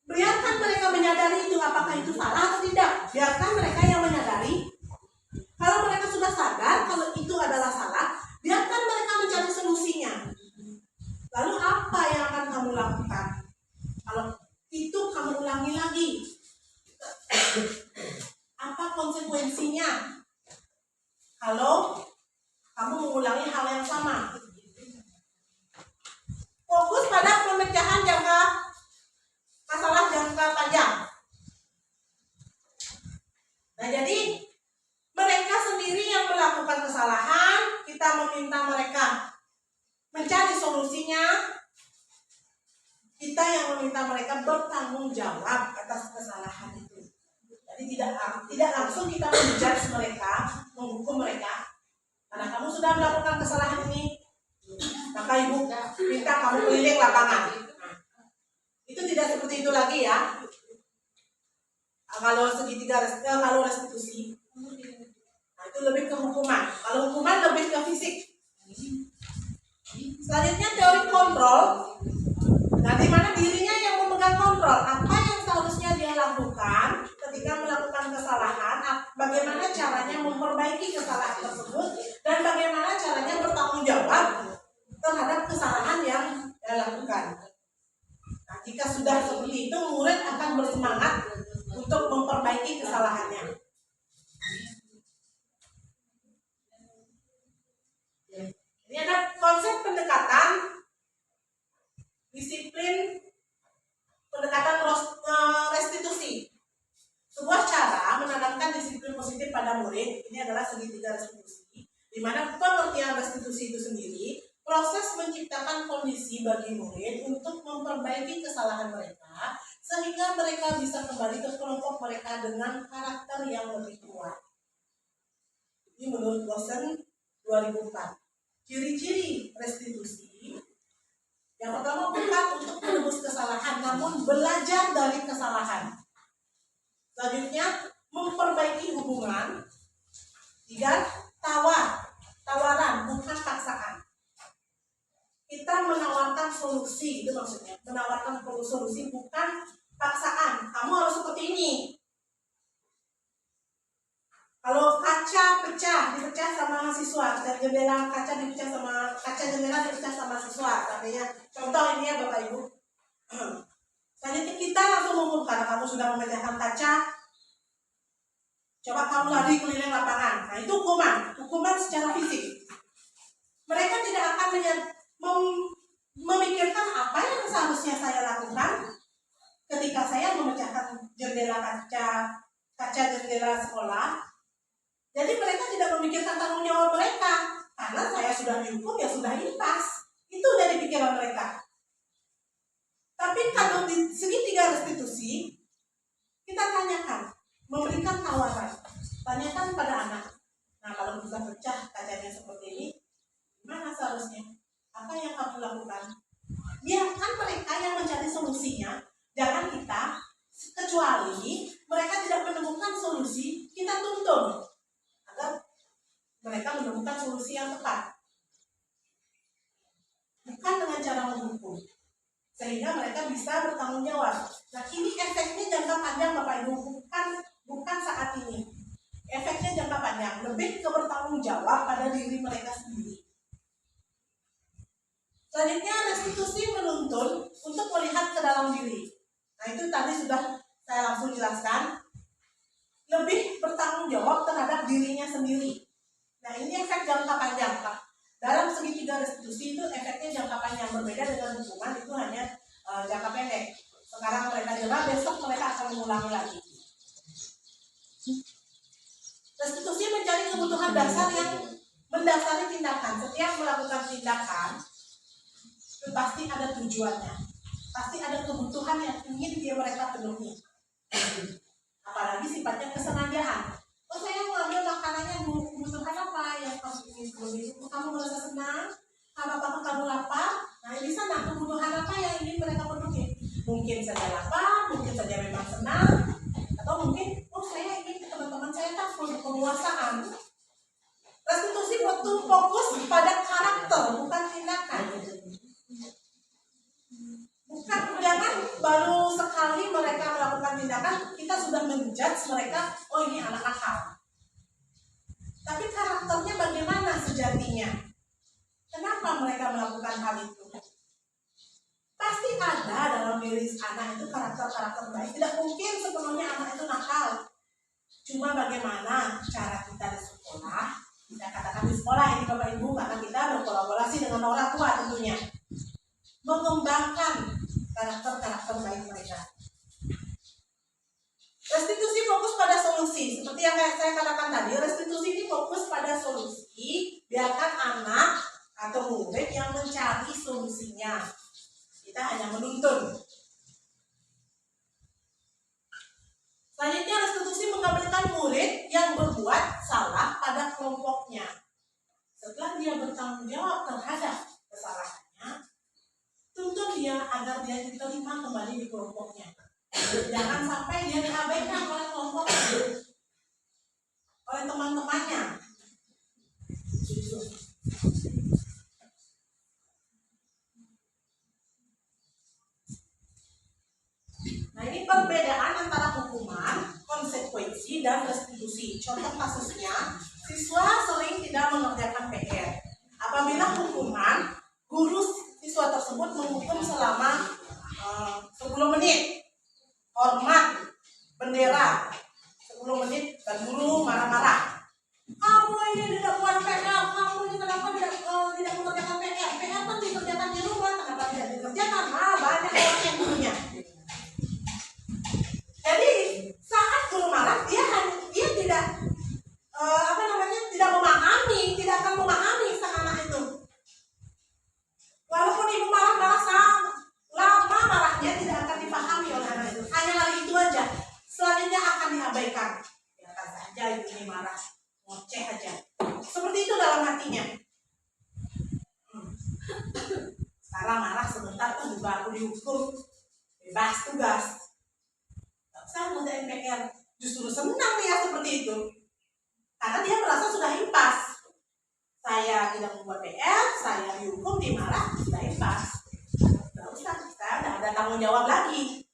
Biarkan mereka menyadari itu, apakah itu salah atau tidak. Biarkan mereka yang menyadari. Kalau mereka sudah sadar kalau itu adalah salah, biarkan mereka mencari solusinya. Lalu apa yang akan kamu lakukan? Kalau itu kamu ulangi lagi, apa konsekuensinya? Kalau kamu mengulangi hal yang sama. Fokus pada pemecahan masalah jangka panjang. Nah, jadi mereka sendiri yang melakukan kesalahan, kita meminta mereka mencari solusinya. Kita yang meminta mereka bertanggung jawab atas kesalahan itu. Jadi tidak langsung kita menjudge mereka, menghukum mereka. Karena kamu sudah melakukan kesalahan ini, maka ibu minta kamu keliling lapangan. Itu tidak seperti itu lagi ya. Kalau kalau restitusi, nah itu lebih ke hukuman. Kalau hukuman lebih ke fisik. Selanjutnya teori kontrol. Nah, di mana dirinya yang memegang kontrol. Apa yang seharusnya dia lakukan ketika melakukan kesalahan, bagaimana caranya memperbaiki kesalahan tersebut, dan bagaimana caranya bertanggung jawab dititip pada murid. Ini adalah segitiga restitusi, di mana pengertian restitusi itu sendiri proses menciptakan kondisi bagi murid untuk memperbaiki kesalahan mereka sehingga mereka bisa kembali ke kelompok mereka dengan karakter yang lebih kuat. Ini menurut Lawson 2004. Ciri-ciri restitusi, yang pertama bukan untuk menebus kesalahan, namun belajar dari kesalahan. Selanjutnya, memperbaiki hubungan. 3, tawaran, bukan paksaan. Kita menawarkan solusi, itu maksudnya. Menawarkan solusi bukan paksaan. Kamu harus seperti ini. Kalau kaca dipecah sama siswa, jendela kaca dipecah sama siswa, artinya contoh ini ya Bapak Ibu. Selanjutnya kita langsung mengumum karena kamu sudah memecahkan kaca, coba kamu lari keliling lapangan. Nah itu hukuman secara fisik. Mereka tidak akan memikirkan apa yang seharusnya saya lakukan ketika saya memecahkan jendela kaca jendela sekolah. Jadi mereka tidak memikirkan tanggung jawab mereka, karena saya sudah dihukum ya sudah impas. Itu dari pikiran mereka. Tapi kalau di segitiga restitusi, kita tanyakan, memberikan tawaran, tanyakan pada anak. Nah kalau sudah pecah kacanya seperti ini, gimana seharusnya? Apa yang kamu lakukan? Biarkan mereka yang mencari solusinya, jangan kita. Kecuali mereka tidak menemukan solusi, kita tuntun agar mereka menemukan solusi yang tepat, bukan dengan cara menghukum, sehingga mereka bisa bertanggung jawab. Nah ini efeknya jangka panjang Bapak Ibu, bukan saat ini. Efeknya jangka panjang, lebih ke bertanggung jawab pada diri mereka sendiri. Selanjutnya restitusi menuntun untuk melihat ke dalam diri. Nah itu tadi sudah saya langsung jelaskan. Lebih bertanggung jawab terhadap dirinya sendiri. Nah ini efek jangka panjang Pak. Dalam segitiga restitusi itu efeknya jangka panjang, berbeda dengan hukuman itu hanya jangka pendek. Sekarang mereka jerah, besok mereka akan mengulangi lagi. Restitusi mencari kebutuhan dasar yang mendasari tindakan. Setiap melakukan tindakan itu pasti ada tujuannya, pasti ada kebutuhan yang ingin mereka penuhi. Apalagi sifatnya kesengajaan. Oh saya mengambil makanannya kebutuhan apa yang kamu ingin penuhi? Kamu merasa senang? Apakah kamu lapar? Nah di sana kebutuhan apa yang ingin mereka penuhi? Mungkin saja lapar, mungkin saja memang senang, atau mungkin saya ingin teman-teman saya takut penguasaan. Restitusi fokus pada karakter, bukan tindakan. Bukan, jangan baru sekali mereka melakukan tindakan kita sudah menjudge mereka, oh ini anak nakal. Tapi karakternya bagaimana sejatinya? Kenapa mereka melakukan hal itu? Pasti ada dalam diri anak itu karakter-karakter baik. Tidak mungkin sepenuhnya anak itu nakal. Cuma bagaimana cara kita di sekolah, kita katakan di sekolah ini Bapak Ibu, karena kita berkolaborasi dengan orang tua tentunya, mengembangkan karakter-karakter baik mereka. Restitusi fokus pada solusi. Seperti yang saya katakan tadi, restitusi ini fokus pada solusi. Biarkan anak atau murid yang mencari solusinya. Kita hanya menuntun. Selanjutnya restitusi mengabaikan murid yang berbuat salah pada kelompoknya. Setelah dia bertanggung jawab terhadap kesalahannya, tuntun dia agar dia diterima kembali di kelompoknya. Jangan sampai dia diabaikan oleh kelompoknya, oleh teman-temannya. Nah ini perbedaan antara hukuman, konsekuensi, dan restitusi. Contoh kasusnya, siswa sering tidak mengerjakan PR. Apabila hukuman, guru siswa tersebut menghukum selama 10 menit. Hormat bendera 10 menit dan guru marah-marah. Kamu ini tidak buat PR, kamu ini kenapa tidak mengerjakan PR? PR kan dikerjakan di rumah, kenapa tidak dikerjakan? Banyak orang yang gurunya. Jadi saat guru marah, dia ngoceh aja. Seperti itu dalam hatinya. Sekarang marah sebentar tuh juga aku dihukum, bebas tugas. Gak usah ngerjain PR. Justru senang dia seperti itu. Karena dia merasa sudah impas. Saya tidak membuat PR, saya dihukum, dimarah, sudah impas. Gak usah, saya tidak ada tanggung jawab lagi.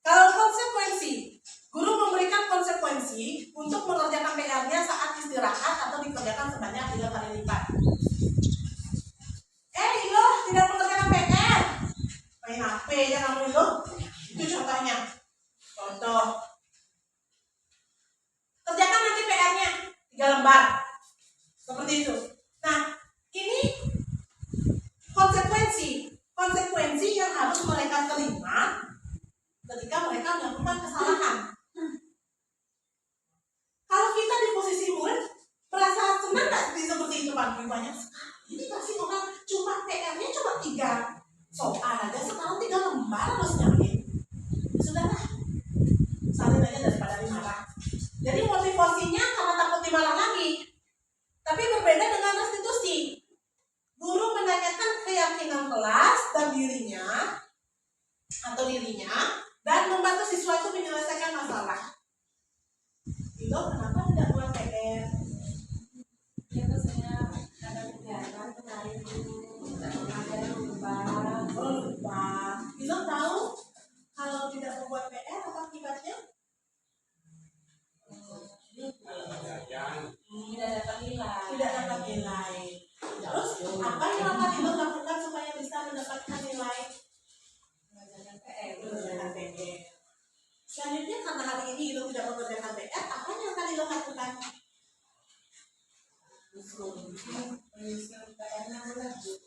Kalau konsekuensi, guru memberikan konsekuensi untuk mengerjakan PR-nya saat istirahat atau dikerjakan sebanyak 3 kali lipat. Lo tidak mengerjakan PR, main HP ya kamu itu. Itu contohnya. Contoh, kerjakan nanti PR-nya 3 lembar. Seperti itu. Nah, ini konsekuensi yang harus mereka terima ketika mereka melakukan kesalahan. Kalau kita di posisi murid, merasa senang nggak seperti itu Pak? Banyak sekali. Ini kasih orang cuma PR-nya cuma 3 soal aja, sekarang 3 lembar harus nyampe. Sudahlah, salin aja daripada dimarah. Jadi motivasinya karena takut dimarah lagi. Tapi berbeda dengan restitusi. Guru menanyakan keyakinan kelas dan dirinya dan membantu siswa itu menyelesaikan masalah. Itu kenapa tidak buat PR? Ya biasanya ada kegiatan kemarin tidak mengajar Lupa. Itu tahu kalau tidak membuat PR apa akibatnya? Tidak dapat nilai. Terus apa yang akan Ibu lakukan supaya bisa mendapatkan nilai? Mengerjakan PR. Selanjutnya karena hari ini Ibu tidak mengerjakan PR, apa yang akan Ibu lakukan?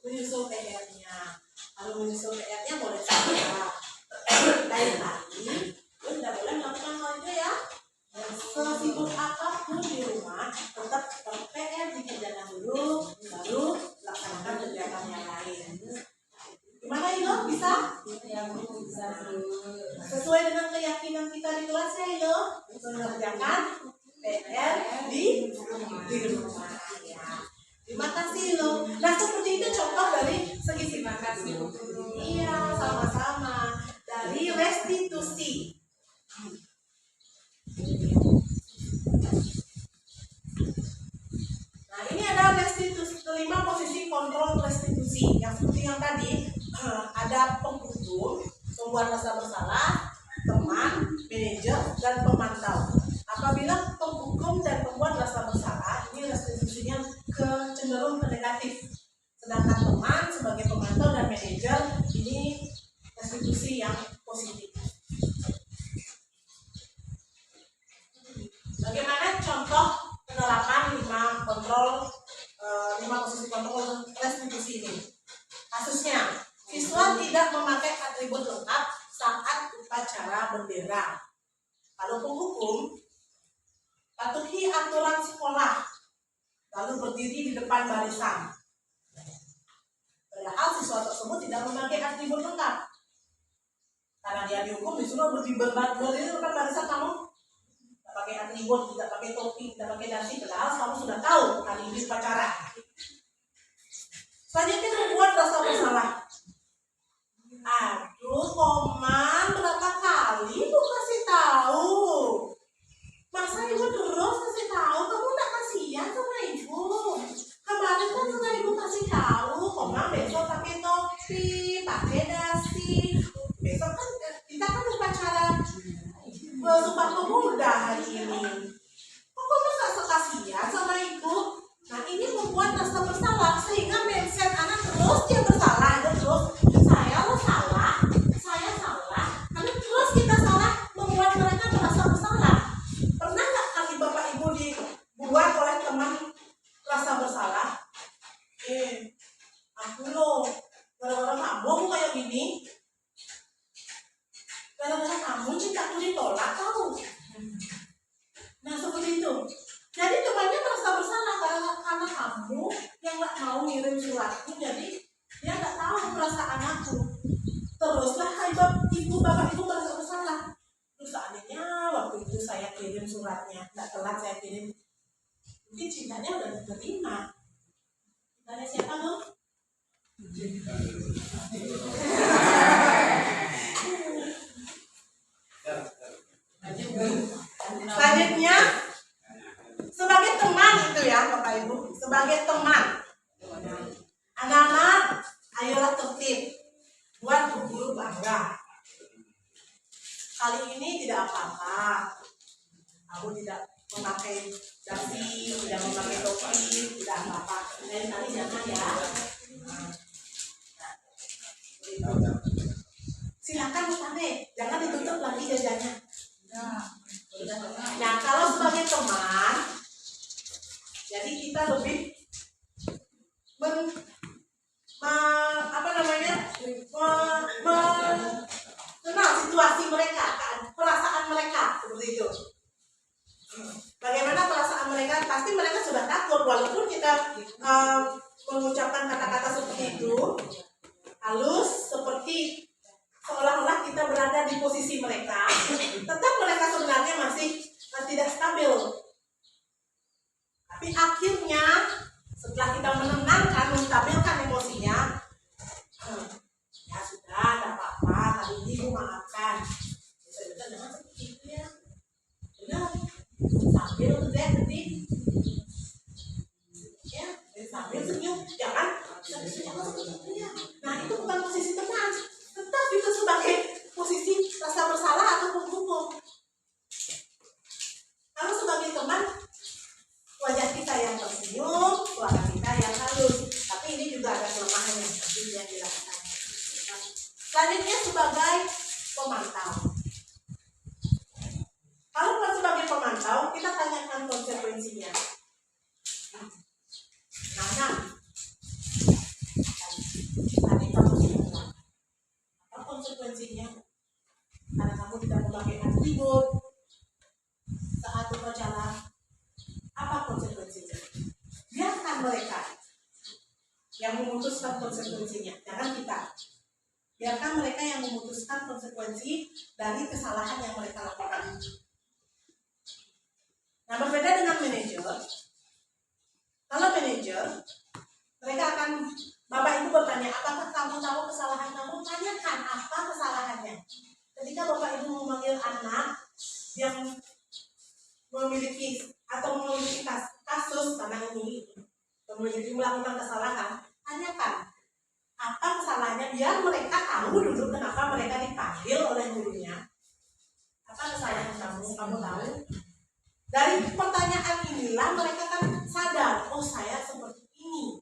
Menyusul PR-nya. Kalau menyusul PR-nya boleh saja. Lain lagi, Ibu tidak boleh melakukan hal itu ya. Sesibuk apapun di rumah, tetap PR dikerjakan dulu, baru laksanakan kegiatan yang lain. Gimana Ilo? Bisa? yang bisa Sesuai dengan keyakinan kita di kelas ya Ilo, mengerjakan PR di rumah ya. Terima kasih Ilo. Nah seperti itu contoh dari segi terima kasih. Iya, sama-sama. Dari restitusi. Nah ini ada restitusi, kelima posisi kontrol restitusi. Yang seperti yang tadi ada penghukum, pembuat rasa bersalah, teman, manajer, dan pemantau. Apabila penghukum dan pembuat rasa bersalah, ini restitusinya cenderung ke negatif. Sedangkan teman sebagai pemantau dan manajer ini restitusi yang positif. Bagaimana contoh penerapan 5 posisi kontrol restitusi ini? Kasusnya, siswa tidak memakai atribut lengkap saat upacara bendera. Kalau penghukum, patuhi aturan sekolah, lalu berdiri di depan barisan. Padahal siswa tersebut tidak memakai atribut lengkap. Karena dia dihukum, disuruh berdiri di depan barisan kamu. Tidak pakai atribut, tidak pakai topi, tidak pakai dasi, padahal kamu sudah tahu hari ini upacara. Selanjutnya membuat rasa bersalah. Aduh, Koman, berapa kali Ibu kasih tahu? Masa Ibu terus kasih tahu? Kamu tidak kasihan sama Ibu? Kemarin kan sudah Ibu kasih tahu, Koman besok pakai topi, pakai dasi. Besok kan kita kan upacara Sumpah Pemuda hari ini. Kok kamu gak sekasihan sama Ibu? Nah ini membuat rasa bersalah sehingga mindset anak terus dia bersalah terus. Saya salah, karena terus kita salah membuat mereka merasa bersalah. Pernah nggak kali Bapak Ibu dibuat oleh teman rasa bersalah? Aku loh, gara-gara kamu kayak gini. Gara-gara kamu cintaku ditolak tahu. Nah seperti itu. Jadi temannya merasa bersalah karena kamu yang nggak mau ngirim suratku, jadi dia nggak tahu perasaan aku. Teruslah ibu bapak ibu merasa bersalah. Terus seandainya waktu itu saya kirim suratnya, nggak telat saya kirim, Mungkin cintanya udah diterima. Tanya siapa lo? Selanjutnya, sebagai teman itu ya Bapak Ibu, sebagai teman. Anak-anak, ayolah tertib, buat guru bangga. Kali ini tidak apa-apa. Aku tidak memakai dasi, tidak memakai topi, tidak apa-apa. Lain kali jangan ya. Silakan pakai, jangan ditutup lagi jajannya. Nah, kalau sebagai teman, jadi kita lebih mengenal situasi mereka, perasaan mereka seperti itu. Bagaimana perasaan mereka? Pasti mereka sudah takut, walaupun kita mengucapkan kata-kata seperti itu halus, seperti seolah-olah kita berada di posisi mereka, tetap mereka sebenarnya masih tidak stabil. Tapi akhirnya setelah kita menenangkan, menstabilkan emosinya, ya sudah, tidak apa-apa, kali ini aku maafkan. Bisa-bisa jangan seperti itu ya. Benar, sambil udah ketik, ya, sambil senyum, jangan seperti itu ya. Nah itu bukan posisi tenang, tetap itu sebagai posisi rasa bersalah atau hukum. Kalau sebagai teman, wajah kita yang tersenyum, suara kita yang halus. Tapi ini juga ada kelemahannya, seperti yang dilakukan. Selanjutnya sebagai pemantau. Kalau sebagai pemantau, kita tanyakan konsekuensinya. Nah, tadi kamu bilang, apa konsekuensinya? Karena kamu tidak memakai atribut saat upacara. Apa konsekuensinya? Biarkan mereka yang memutuskan konsekuensinya, jangan kita. Biarkan mereka yang memutuskan konsekuensi dari kesalahan yang mereka lakukan. Nah, berbeda dengan manajer. Kalau manajer, mereka akan, Bapak Ibu bertanya, apakah kamu tahu kesalahan kamu? Tanyakan apa kesalahannya. Ketika Bapak Ibu memanggil anak yang memiliki kasus karena ini memiliki melakukan kesalahan, tanyakan apa kesalahannya, biar mereka tahu dulu kenapa mereka dipanggil oleh gurunya. Apa kesalahan kamu tahu? Dari pertanyaan inilah mereka kan sadar, oh saya seperti ini,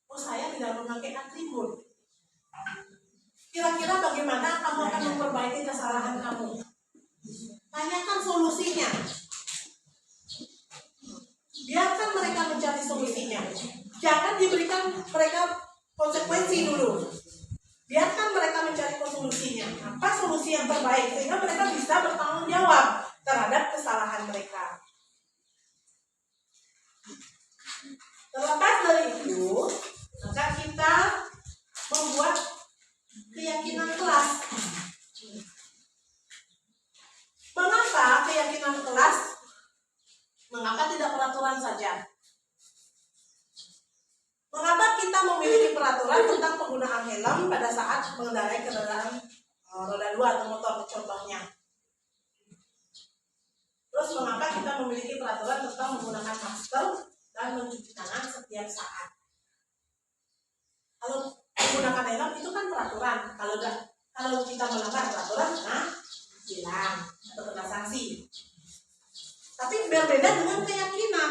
oh saya tidak memakai atribut. Kira-kira bagaimana kamu akan memperbaiki kesalahan kamu? Tanyakan solusinya. Biarkan mereka mencari solusinya. Jangan diberikan mereka konsekuensi dulu. Biarkan mereka mencari solusinya. Apa solusi yang terbaik sehingga mereka bisa bertanggung jawab terhadap kesalahan mereka. Terlepas dari itu, maka kita membuat keyakinan kelas. Mengapa keyakinan kelas? Mengapa tidak peraturan saja? Mengapa kita memiliki peraturan tentang penggunaan helm pada saat mengendarai kendaraan roda 2 atau motor contohnya? Terus mengapa kita memiliki peraturan tentang menggunakan masker dan mencuci tangan setiap saat? Kalau menggunakan helm itu kan peraturan. Kalau kita melanggar peraturan, hilang atau kena sanksi. Tapi berbeda dengan keyakinan.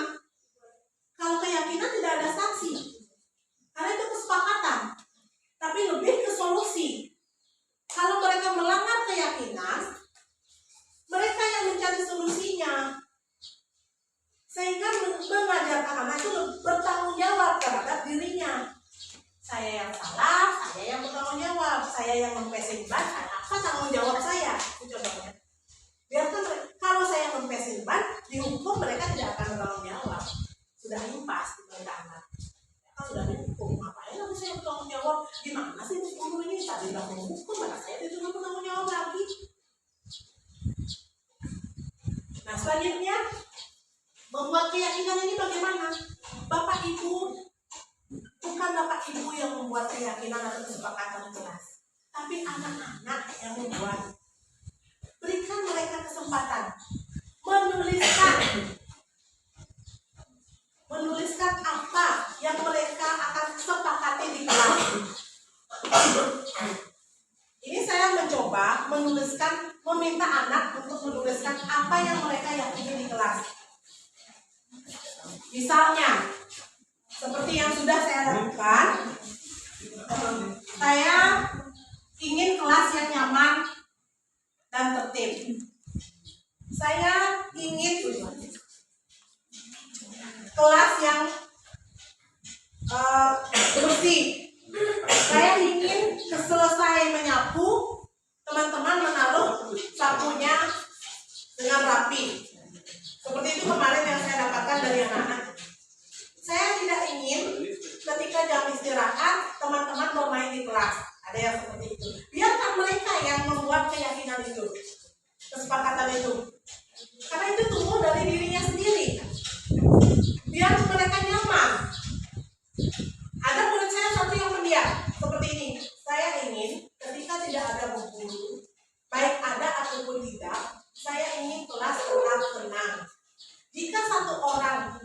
Kalau keyakinan tidak ada sanksi, karena itu kesepakatan. Tapi lebih ke solusi. Kalau mereka melanggar keyakinan, mereka yang mencari solusinya. Sehingga mengajarkan anak itu bertanggung jawab terhadap dirinya. Saya yang salah, saya yang bertanggung jawab. Saya yang mempesin ban, apa tanggung jawab saya? Itu contohnya. Biarkan kalau saya mempesin ban, dihukum mereka tidak akan bertanggung jawab. Membuat keyakinan ini bagaimana? Bapak Ibu, bukan Bapak Ibu yang membuat keyakinan atau kesepakatan kelas, tapi anak-anak yang membuat. Berikan mereka kesempatan menuliskan apa yang mereka akan sepakati di kelas. Ini saya mencoba meminta anak untuk menuliskan apa yang mereka yakini di kelas. Misalnya, seperti yang sudah saya lakukan, saya ingin kelas yang nyaman dan tertib. Saya ingin kelas yang bersih. Saya ingin selesai menyapu, teman-teman menaruh sapunya dengan rapi. Seperti itu kemarin yang saya dapatkan dari anak-anak. Saya tidak ingin ketika jam istirahat teman-teman bermain di kelas. Ada yang seperti itu. Biarkan mereka yang membuat keyakinan itu, kesepakatan itu. Karena itu tumbuh dari dirinya sendiri. Biar mereka nyaman. Ada murid saya satu yang pendiam seperti ini. Saya ingin ketika tidak ada guru, baik ada ataupun tidak, saya ingin kelas tetap tenang. Jika satu orang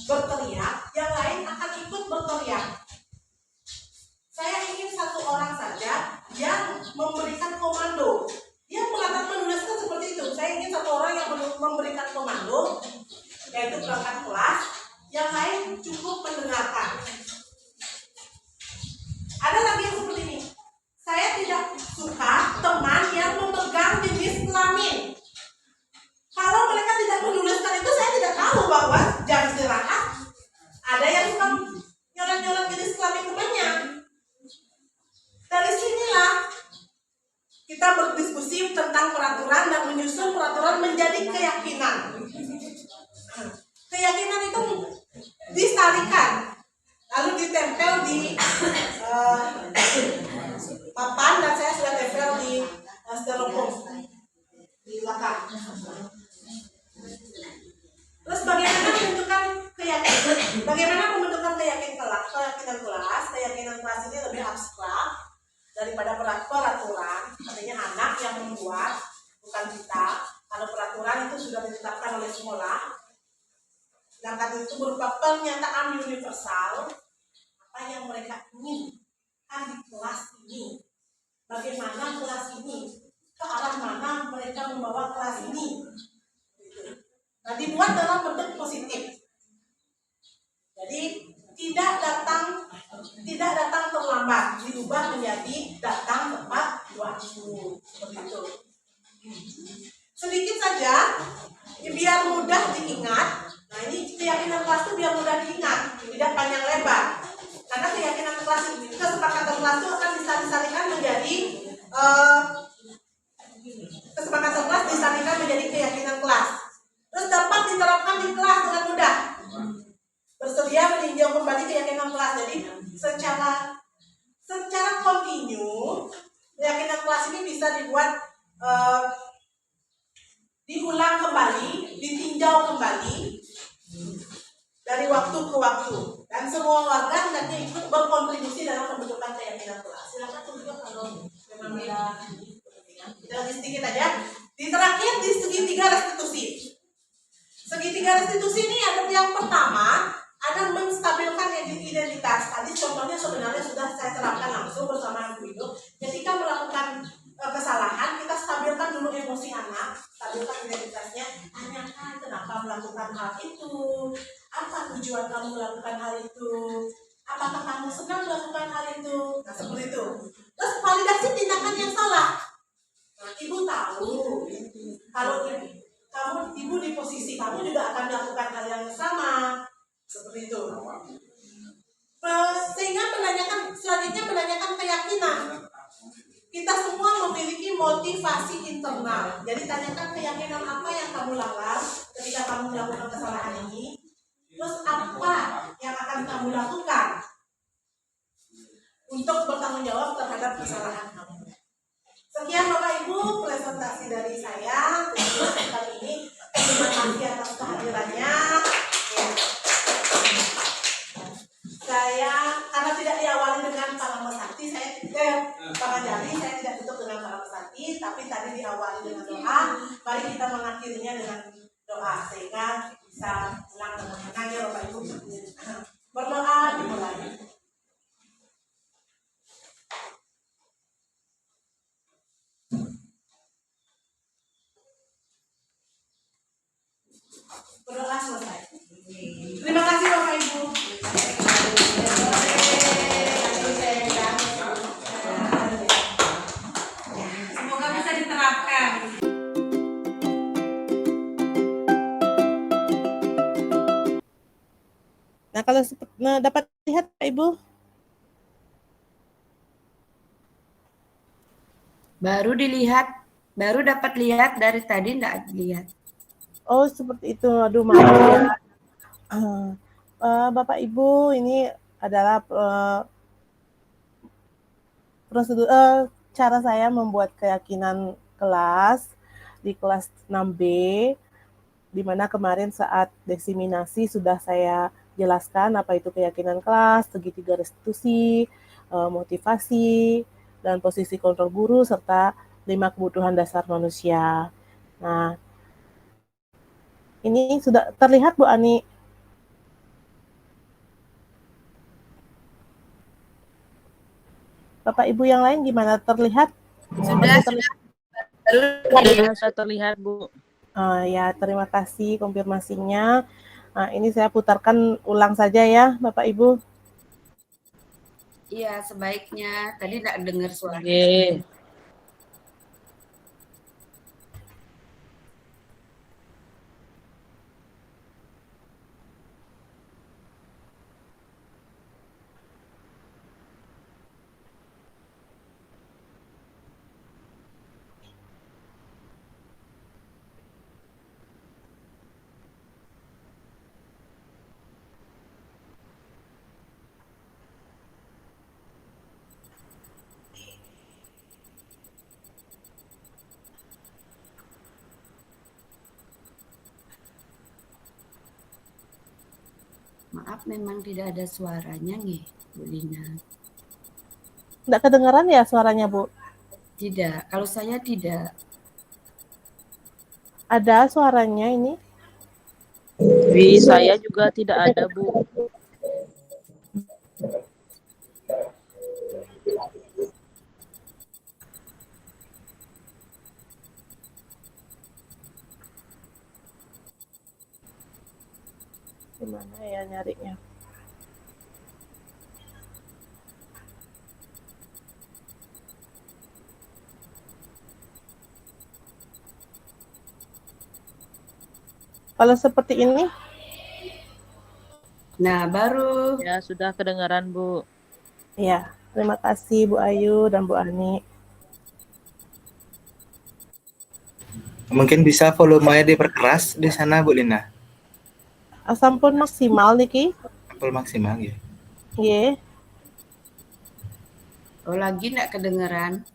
berteriak, yang lain akan ikut berteriak. Saya ingin satu orang saja yang memberikan komando. Dia mengatakan menuliskan seperti itu. Saya ingin satu orang yang memberikan komando, yaitu perangkat kelas. Yang lain cukup mendengarkan. Ada lagi yang seperti ini. Saya tidak suka teman yang memegang jenis kelamin. Kalau mereka tidak menuliskan itu, saya tidak tahu bahwa jam istirahat ada yang suka nyoret-nyoret jenis kelamin temannya. Dari sinilah kita berdiskusi tentang peraturan dan menyusun peraturan menjadi keyakinan. Keyakinan itu ditarikan, lalu ditempel di papan, dan saya sudah tempel di styrofoam di belakang. Terus bagaimana menentukan keyakinan? Bagaimana pembentukan keyakinan kelas? Keyakinan kelas ini lebih abstrak daripada peraturan. Artinya anak yang membuat, bukan kita. Kalau peraturan itu sudah ditetapkan oleh sekolah. Sedangkan itu berupa pernyataan universal, apa yang mereka inginkan di kelas ini, bagaimana kelas ini, ke arah mana mereka membawa kelas ini. Nah, dibuat dalam bentuk positif. Jadi tidak datang terlambat, diubah menjadi datang tepat waktu, seperti itu. Sedikit saja, biar mudah diingat. Nah, ini keyakinan kelas itu biar mudah diingat, tidak panjang lebar. Karena keyakinan kelas, kesepakatan kelas itu akan disalikan menjadi kesepakatan kelas disalikan menjadi keyakinan kelas. Terus dapat diterapkan di kelas dengan mudah. Bersedia meninjau kembali keyakinan kelas. Jadi secara kontinu keyakinan kelas ini bisa dibuat diulang kembali, ditinjau kembali dari waktu ke waktu, dan semua warga hendaknya ikut berkontribusi dalam pembentukan keyakinan kelas. Silakan tunjuk kalau memang ada. Kita lagi sedikit aja. Di terakhir di segitiga restitusi. Segitiga restitusi ini ada yang pertama, ada menstabilkan identitas. Tadi contohnya sebenarnya sudah saya terapkan langsung bersama Ibu Wido. Ketika melakukan kesalahan, kita stabilkan dulu emosi anak, stabilkan identitasnya, tanyakan kenapa melakukan hal itu, apa tujuan kamu melakukan hal itu, apakah kamu senang melakukan hal itu. Nah, seperti itu. Terus validasi tindakan yang salah. Nah, ibu tahu kalau ibu di posisi kamu juga akan melakukan hal yang sama, seperti itu. Sehingga selanjutnya menanyakan keyakinan. Kita semua memiliki motivasi internal. Jadi tanyakan keyakinan apa yang kamu langgar ketika kamu melakukan kesalahan ini. Terus apa yang akan kamu lakukan untuk bertanggung jawab terhadap kesalahan kamu. Sekian Bapak Ibu presentasi dari saya kali ini. Terima kasih atas kehadirannya. Saya karena tidak diawali dengan para mesakti, para jali, saya tidak tutup dengan para mesakti, tapi tadi diawali dengan doa. Mari kita mengakhirinya dengan doa sehingga bisa pulang dengan tenang ya Bapak Ibu. Berdoa dimulai. Berdoa selesai. Terima kasih Bapak Ibu. Semoga bisa diterapkan. Nah, kalau dapat lihat Pak Ibu. Baru dapat lihat dari tadi enggak lihat. Oh, seperti itu. Aduh, maaf ya. Bapak Ibu, ini adalah prosedur cara saya membuat keyakinan kelas di kelas 6B, di mana kemarin saat desiminasi sudah saya jelaskan apa itu keyakinan kelas, segitiga restitusi, motivasi, dan posisi kontrol guru, serta 5 kebutuhan dasar manusia. Nah, ini sudah terlihat Bu Ani? Bapak Ibu yang lain gimana? Terlihat? Sudah. Sudah terlihat Bu. Ya, terima kasih konfirmasinya. Nah, ini saya putarkan ulang saja ya, Bapak Ibu. Iya, sebaiknya. Tadi enggak dengar suara. Oke. Maaf, memang tidak ada suaranya nih, Bu Lina. Nggak kedengaran ya suaranya, Bu? Tidak, kalau saya tidak. Ada suaranya ini? Di saya juga tidak ada Bu. Gimana ya nyarinya? Kalau seperti ini? Nah, baru. Ya, sudah kedengaran Bu. Ya, terima kasih Bu Ayu dan Bu Ani. Mungkin bisa volumenya diperkeras di sana Bu Lina. Sampun maksimal niki. Full maksimal ya. Nggih. Oh, lagi enggak kedengaran?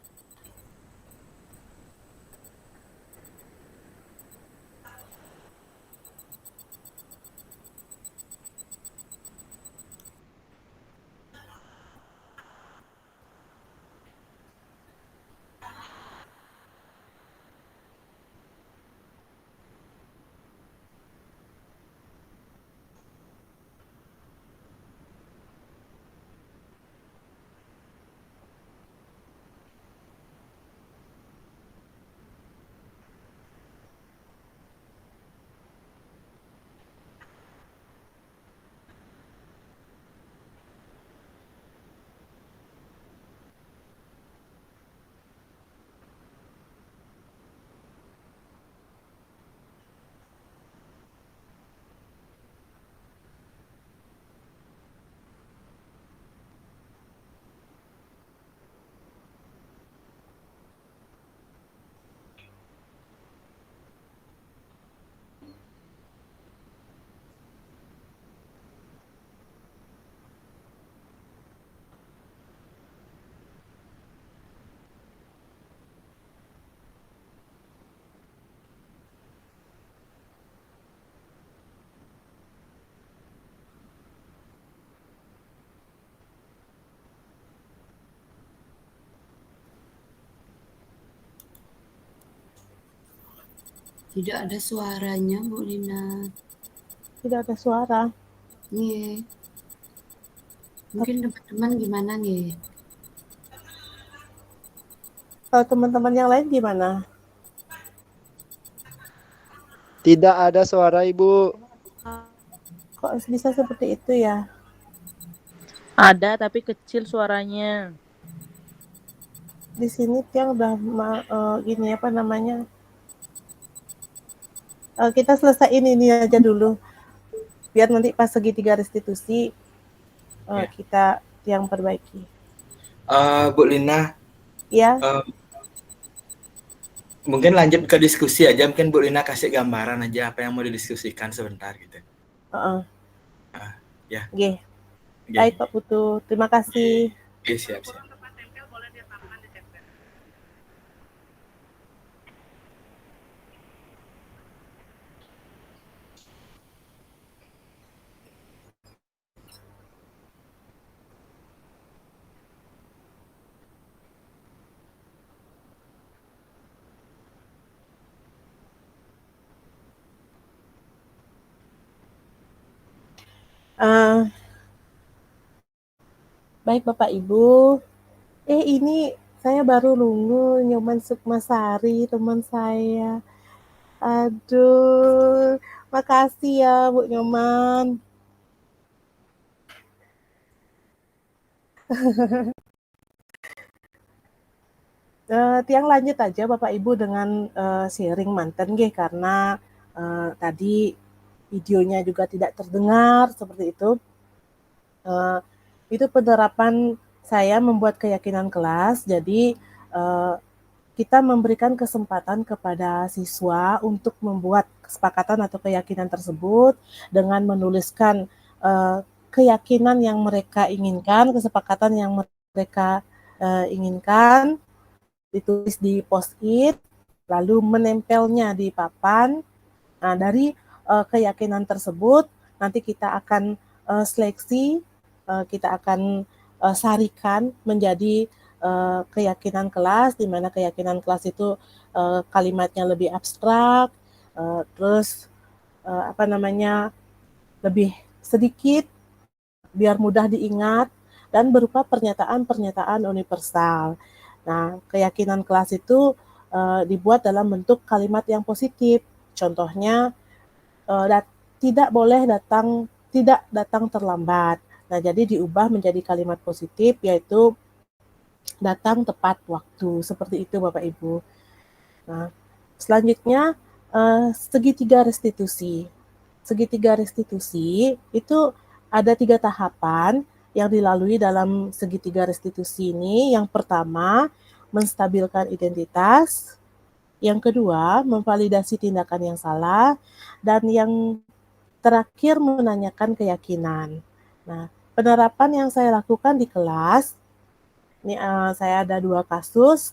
Tidak ada suaranya, Bu Lina. Tidak ada suara. Nggih. Mungkin teman-teman gimana nih? Kalau teman-teman yang lain gimana? Tidak ada suara, Ibu. Kok bisa seperti itu ya? Ada tapi kecil suaranya. Di sini Tiang udah gini apa namanya? Kita selesaiin ini aja dulu. Biar nanti pas segitiga restitusi Ya. kita yang perbaiki. Bu Lina, Ya, mungkin lanjut ke diskusi aja. Mungkin Bu Lina kasih gambaran aja apa yang mau didiskusikan sebentar gitu. Ya. Oke. Oke. Baik Pak Putu, terima kasih. Oke, siap. Baik Bapak Ibu. Ini saya baru nunggu Nyoman Sukmasari, teman saya. Aduh, makasih ya Bu Nyoman. Tiang lanjut aja Bapak Ibu dengan sharing manten nggih, karena tadi videonya juga tidak terdengar seperti itu. Itu penerapan saya membuat keyakinan kelas. Jadi kita memberikan kesempatan kepada siswa untuk membuat kesepakatan atau keyakinan tersebut dengan menuliskan keyakinan yang mereka inginkan, kesepakatan yang mereka inginkan, ditulis di post-it, lalu menempelnya di papan. Nah, dari keyakinan tersebut nanti kita akan seleksi, kita akan sarikan menjadi keyakinan kelas, di mana keyakinan kelas itu kalimatnya lebih abstrak, terus lebih sedikit biar mudah diingat dan berupa pernyataan-pernyataan universal. Nah, keyakinan kelas itu dibuat dalam bentuk kalimat yang positif. Contohnya tidak datang terlambat. Nah, jadi diubah menjadi kalimat positif, yaitu datang tepat waktu. Seperti itu Bapak Ibu. Nah, selanjutnya segitiga restitusi. Segitiga restitusi itu ada 3 tahapan yang dilalui dalam segitiga restitusi ini. Yang pertama, menstabilkan identitas. Yang kedua, memvalidasi tindakan yang salah. Dan yang terakhir, menanyakan keyakinan. Nah, penerapan yang saya lakukan di kelas, ini saya ada 2 kasus.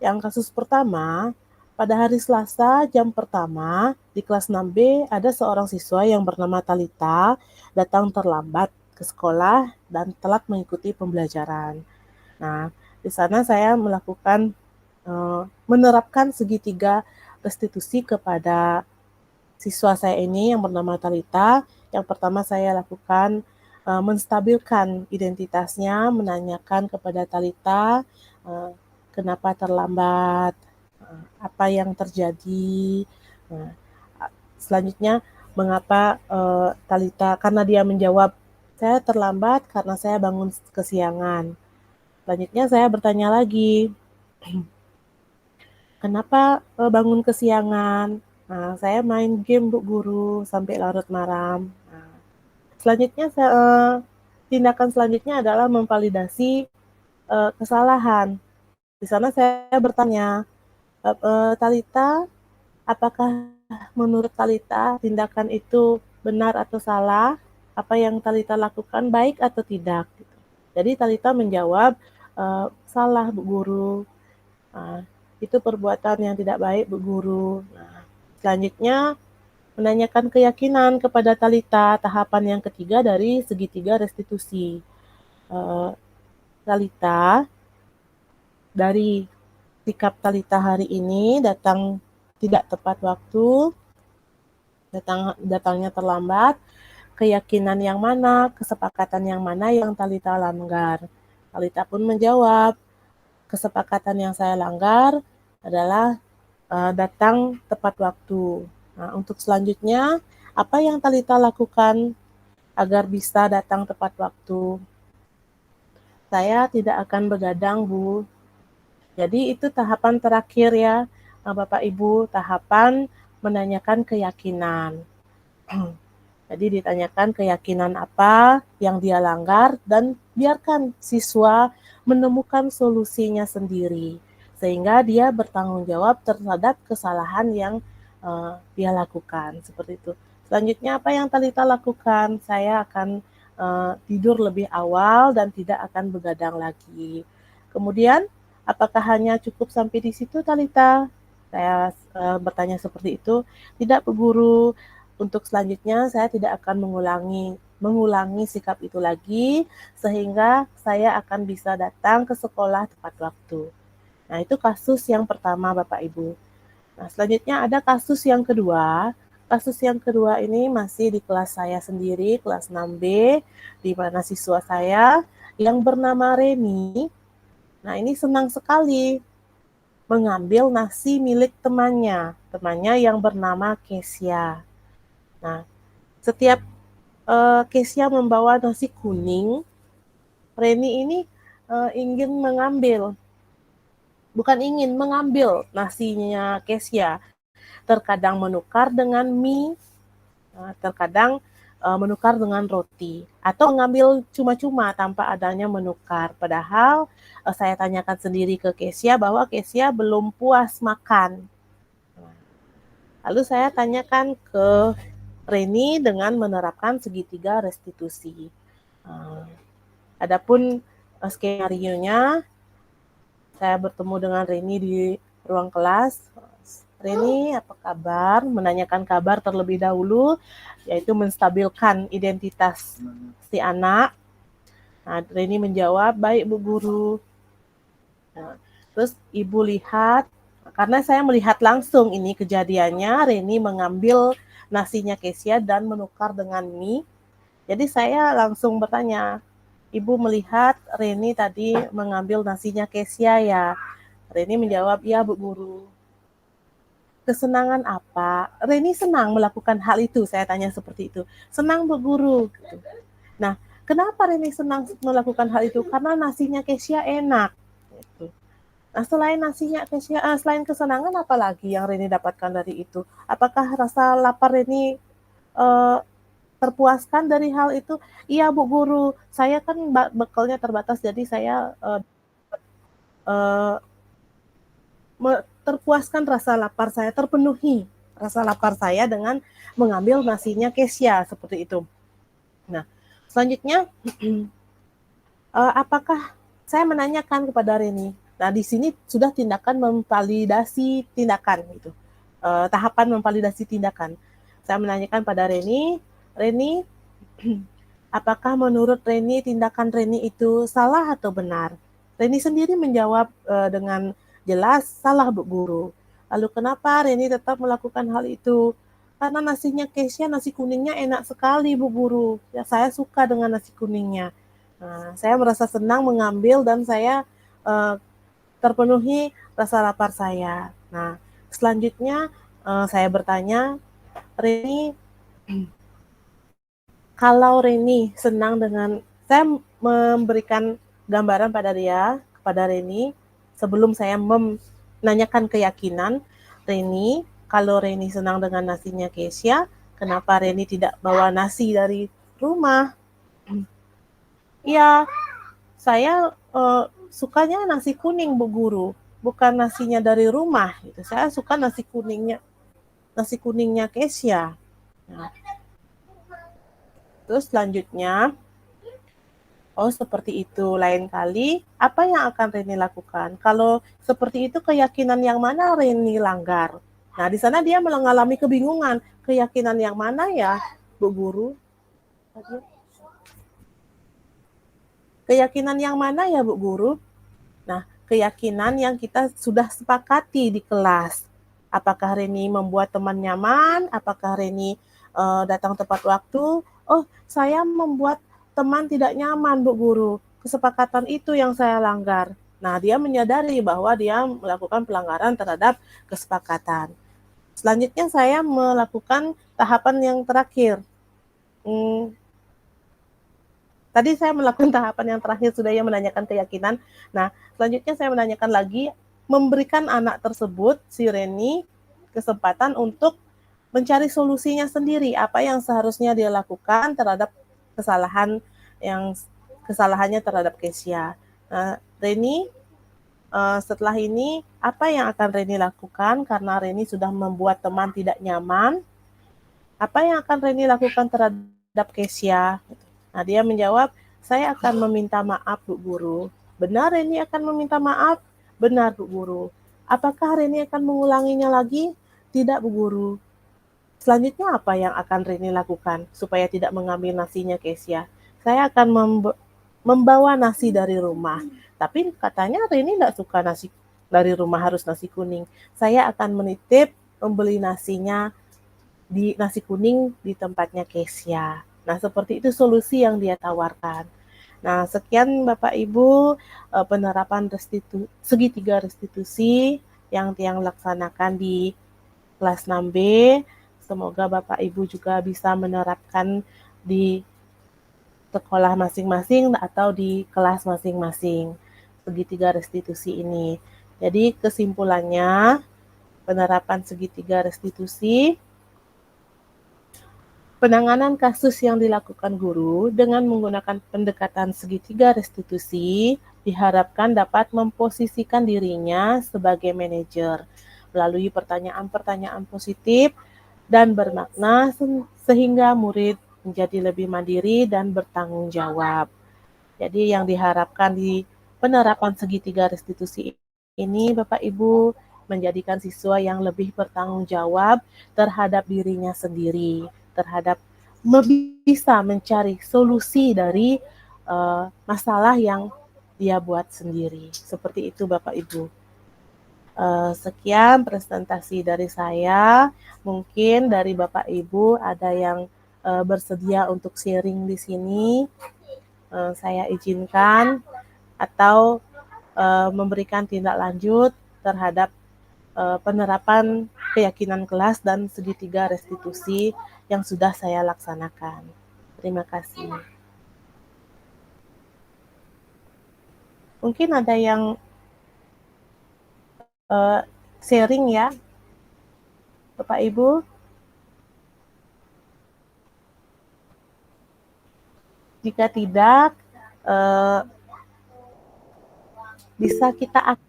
Yang kasus pertama, pada hari Selasa jam pertama di kelas 6B ada seorang siswa yang bernama Talita datang terlambat ke sekolah dan telat mengikuti pembelajaran. Nah, di sana saya melakukan menerapkan segitiga restitusi kepada siswa saya ini yang bernama Talita. Yang pertama saya lakukan menstabilkan identitasnya, menanyakan kepada Talita kenapa terlambat, apa yang terjadi. Nah, selanjutnya, mengapa Talita, karena dia menjawab, saya terlambat karena saya bangun kesiangan. Selanjutnya saya bertanya lagi, kenapa bangun kesiangan? Nah, saya main game Bu Guru sampai larut malam. Nah, selanjutnya tindakan selanjutnya adalah memvalidasi kesalahan. Di sana saya bertanya, Talita, apakah menurut Talita tindakan itu benar atau salah? Apa yang Talita lakukan baik atau tidak? Jadi Talita menjawab, salah Bu Guru. Itu perbuatan yang tidak baik Bu Guru. Nah, selanjutnya menanyakan keyakinan kepada Talita, tahapan yang ketiga dari segitiga restitusi. Talita, dari sikap Talita hari ini datang tidak tepat waktu, datangnya terlambat, keyakinan yang mana, kesepakatan yang mana yang Talita langgar. Talita pun menjawab, kesepakatan yang saya langgar adalah datang tepat waktu. Nah, untuk selanjutnya, apa yang Talita lakukan agar bisa datang tepat waktu? Saya tidak akan begadang, Bu. Jadi itu tahapan terakhir ya, Bapak Ibu, tahapan menanyakan keyakinan. Jadi ditanyakan keyakinan apa yang dia langgar dan biarkan siswa menemukan solusinya sendiri. Sehingga dia bertanggung jawab terhadap kesalahan yang dia lakukan. Seperti itu. Selanjutnya apa yang Talita lakukan? Saya akan tidur lebih awal dan tidak akan begadang lagi. Kemudian, apakah hanya cukup sampai di situ, Talita? Saya bertanya seperti itu. Tidak, Bu Guru. Untuk selanjutnya, saya tidak akan mengulangi sikap itu lagi, sehingga saya akan bisa datang ke sekolah tepat waktu. Nah, itu kasus yang pertama, Bapak Ibu. Nah, selanjutnya ada kasus yang kedua. Kasus yang kedua ini masih di kelas saya sendiri, kelas 6B, di mana siswa saya yang bernama Reni. Nah, ini senang sekali mengambil nasi milik temannya yang bernama Kesia. Nah, setiap Kesia membawa nasi kuning, Reni ini ingin mengambil nasinya Kesia. Terkadang menukar dengan mie, terkadang menukar dengan roti, atau mengambil cuma-cuma tanpa adanya menukar. Padahal saya tanyakan sendiri ke Kesia bahwa Kesia belum puas makan. Lalu saya tanyakan ke Reni dengan menerapkan segitiga restitusi. Adapun skenario-nya, saya bertemu dengan Reni di ruang kelas. Reni, apa kabar? Menanyakan kabar terlebih dahulu, yaitu menstabilkan identitas si anak. Nah, Reni menjawab, baik Bu Guru. Nah, terus Ibu lihat, karena saya melihat langsung ini kejadiannya, Reni mengambil nasinya Kesia dan menukar dengan mie. Jadi saya langsung bertanya, Ibu melihat Reni tadi mengambil nasinya Kesia ya? Reni menjawab, ya Bu Guru. Kesenangan apa? Reni senang melakukan hal itu, saya tanya seperti itu. Senang Bu Guru. Gitu. Nah, kenapa Reni senang melakukan hal itu? Karena nasinya Kesia enak. Gitu. Nah, selain kesenangan, apa lagi yang Reni dapatkan dari itu? Apakah rasa lapar Reni terpuaskan dari hal itu? Iya Bu Guru, saya kan bekalnya terbatas, jadi saya terpuaskan rasa lapar saya, terpenuhi rasa lapar saya dengan mengambil nasinya Kesia, seperti itu. Nah, selanjutnya, apakah saya menanyakan kepada Reni? Nah, di sini sudah tindakan memvalidasi tindakan, gitu. Tahapan memvalidasi tindakan. Saya menanyakan pada Reni, apakah menurut Reni tindakan Reni itu salah atau benar? Reni sendiri menjawab dengan jelas, salah Bu Guru. Lalu kenapa Reni tetap melakukan hal itu? Karena nasinya Kesia, nasi kuningnya enak sekali Bu Guru. Ya, saya suka dengan nasi kuningnya. Nah, saya merasa senang mengambil dan saya terpenuhi rasa lapar saya. Nah, selanjutnya saya bertanya, Reni, kalau Reni senang dengan, saya memberikan gambaran kepada Reni, sebelum saya menanyakan keyakinan Reni, kalau Reni senang dengan nasinya Kesia, kenapa Reni tidak bawa nasi dari rumah? Ya, saya sukanya nasi kuning Bu Guru, bukan nasinya dari rumah. Gitu. Saya suka nasi kuningnya Kesia. Nah, terus selanjutnya, oh seperti itu, lain kali apa yang akan Reni lakukan? Kalau seperti itu, keyakinan yang mana Reni langgar? Nah, di sana dia mengalami kebingungan. Keyakinan yang mana ya, Bu Guru? Keyakinan yang mana ya, Bu Guru? Nah, keyakinan yang kita sudah sepakati di kelas. Apakah Reni membuat teman nyaman? Apakah Reni datang tepat waktu? Oh, saya membuat teman tidak nyaman, Bu Guru. Kesepakatan itu yang saya langgar. Nah, dia menyadari bahwa dia melakukan pelanggaran terhadap kesepakatan. Selanjutnya saya melakukan tahapan yang terakhir. Tadi saya melakukan tahapan yang terakhir, sudah ya menanyakan keyakinan. Nah, selanjutnya saya menanyakan lagi, memberikan anak tersebut, si Reni, kesempatan untuk mencari solusinya sendiri. Apa yang seharusnya dia lakukan terhadap kesalahannya terhadap Kesia. Nah, Reni, setelah ini, apa yang akan Reni lakukan karena Reni sudah membuat teman tidak nyaman? Apa yang akan Reni lakukan terhadap Kesia? Nah, dia menjawab, saya akan meminta maaf, Bu Guru. Benar Reni akan meminta maaf? Benar, Bu Guru. Apakah Reni akan mengulanginya lagi? Tidak, Bu Guru. Selanjutnya apa yang akan Reni lakukan supaya tidak mengambil nasinya Kesia? Saya akan membawa nasi dari rumah. Tapi katanya Reni tidak suka nasi dari rumah, harus nasi kuning. Saya akan menitip membeli nasinya di nasi kuning di tempatnya Kesia. Nah, seperti itu solusi yang dia tawarkan. Nah, sekian Bapak Ibu penerapan segitiga restitusi yang Tiang laksanakan di kelas 6B. Semoga Bapak Ibu juga bisa menerapkan di sekolah masing-masing atau di kelas masing-masing segitiga restitusi ini. Jadi kesimpulannya, penerapan segitiga restitusi, penanganan kasus yang dilakukan guru dengan menggunakan pendekatan segitiga restitusi diharapkan dapat memposisikan dirinya sebagai manajer melalui pertanyaan-pertanyaan positif dan bermakna sehingga murid menjadi lebih mandiri dan bertanggung jawab. Jadi yang diharapkan di penerapan segitiga restitusi ini, Bapak Ibu, menjadikan siswa yang lebih bertanggung jawab terhadap dirinya sendiri, terhadap bisa mencari solusi dari masalah yang dia buat sendiri. Seperti itu Bapak Ibu. Sekian presentasi dari saya. Mungkin dari Bapak Ibu ada yang bersedia untuk sharing di sini. Saya izinkan atau memberikan tindak lanjut terhadap penerapan keyakinan kelas dan segitiga restitusi yang sudah saya laksanakan. Terima kasih. Mungkin ada yang sharing ya, Bapak Ibu. Jika tidak, bisa kita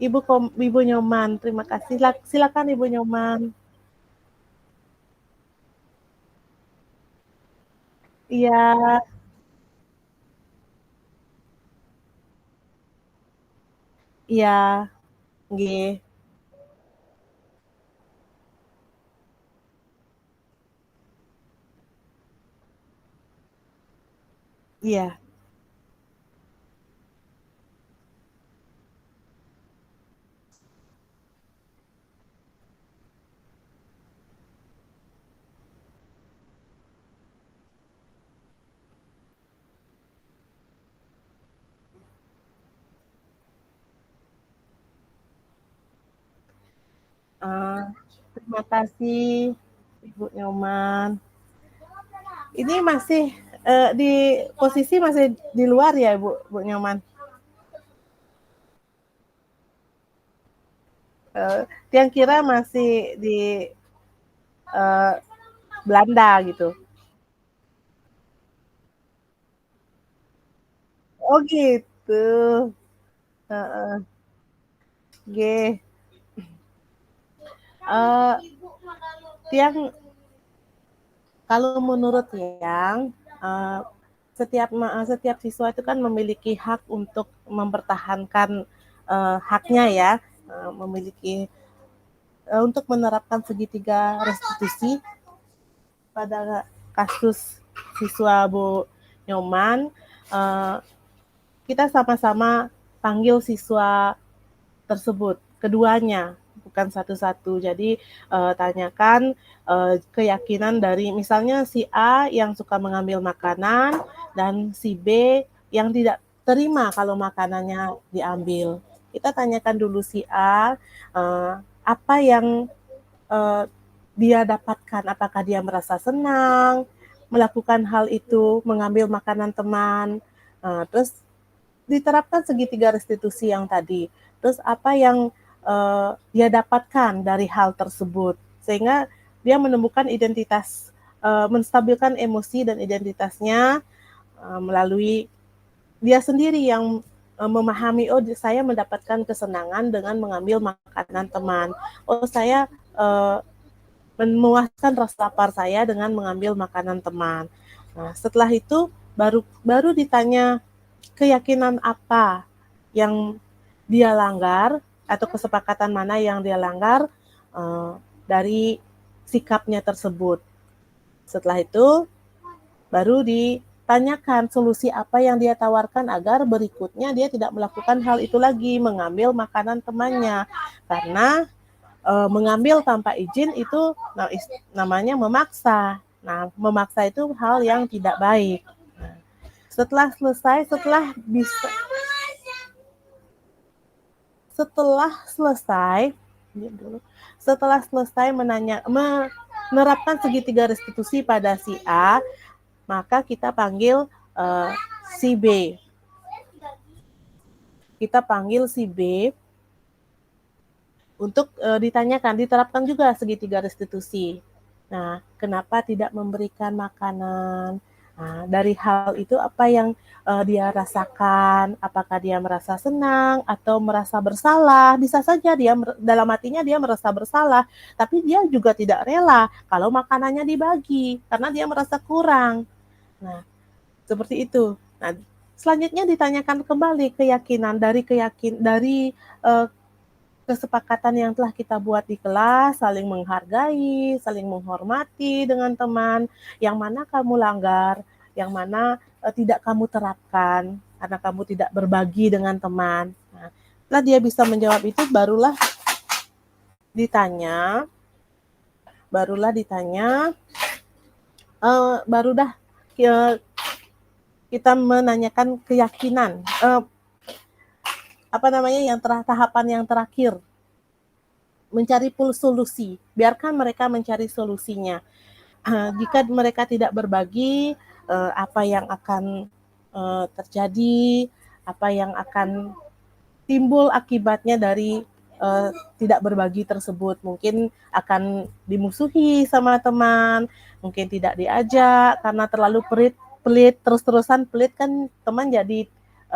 Ibu Nyoman, terima kasih. Silakan Ibu Nyoman. Iya. Iya. Nggih. Iya. Terima kasih Ibu Nyoman. Ini masih di posisi masih di luar ya Bu Nyoman? Tiang kira masih di Belanda gitu. Oh gitu. G. Tiang, kalau menurut Tiang, setiap siswa itu kan memiliki hak untuk mempertahankan haknya ya, memiliki untuk menerapkan segitiga restitusi pada kasus siswa Bu Nyoman. Kita sama-sama panggil siswa tersebut keduanya, bukan satu-satu. Jadi tanyakan keyakinan dari misalnya si A yang suka mengambil makanan dan si B yang tidak terima kalau makanannya diambil. Kita tanyakan dulu si A apa yang dia dapatkan, apakah dia merasa senang melakukan hal itu, mengambil makanan teman, terus diterapkan segitiga restitusi yang tadi. Terus apa yang dia dapatkan dari hal tersebut, sehingga dia menemukan identitas, menstabilkan emosi dan identitasnya melalui dia sendiri yang memahami, oh saya mendapatkan kesenangan dengan mengambil makanan teman. Oh saya memuaskan rasa lapar saya dengan mengambil makanan teman. Nah, setelah itu baru ditanya keyakinan apa yang dia langgar atau kesepakatan mana yang dia langgar dari sikapnya tersebut. Setelah itu baru ditanyakan solusi apa yang dia tawarkan agar berikutnya dia tidak melakukan hal itu lagi, mengambil makanan temannya. Karena mengambil tanpa izin itu namanya memaksa. Nah, memaksa itu hal yang tidak baik. Setelah selesai menerapkan segitiga restitusi pada si A, maka kita panggil si B. Kita panggil si B untuk diterapkan juga segitiga restitusi. Nah, kenapa tidak memberikan makanan? Nah, dari hal itu apa yang dia rasakan? Apakah dia merasa senang atau merasa bersalah? Bisa saja dia dalam hatinya dia merasa bersalah, tapi dia juga tidak rela kalau makanannya dibagi karena dia merasa kurang. Nah, seperti itu. Nah, selanjutnya ditanyakan kembali keyakinan dari kesepakatan yang telah kita buat di kelas, saling menghargai, saling menghormati dengan teman, yang mana kamu langgar, yang mana tidak kamu terapkan, karena kamu tidak berbagi dengan teman. Nah, setelah dia bisa menjawab itu, barulah ditanya, kita menanyakan keyakinan, tahapan yang terakhir, mencari solusi. Biarkan mereka mencari solusinya. Jika mereka tidak berbagi, apa yang akan terjadi, apa yang akan timbul akibatnya dari tidak berbagi tersebut. Mungkin akan dimusuhi sama teman, mungkin tidak diajak karena terlalu pelit, terus-terusan pelit kan teman jadi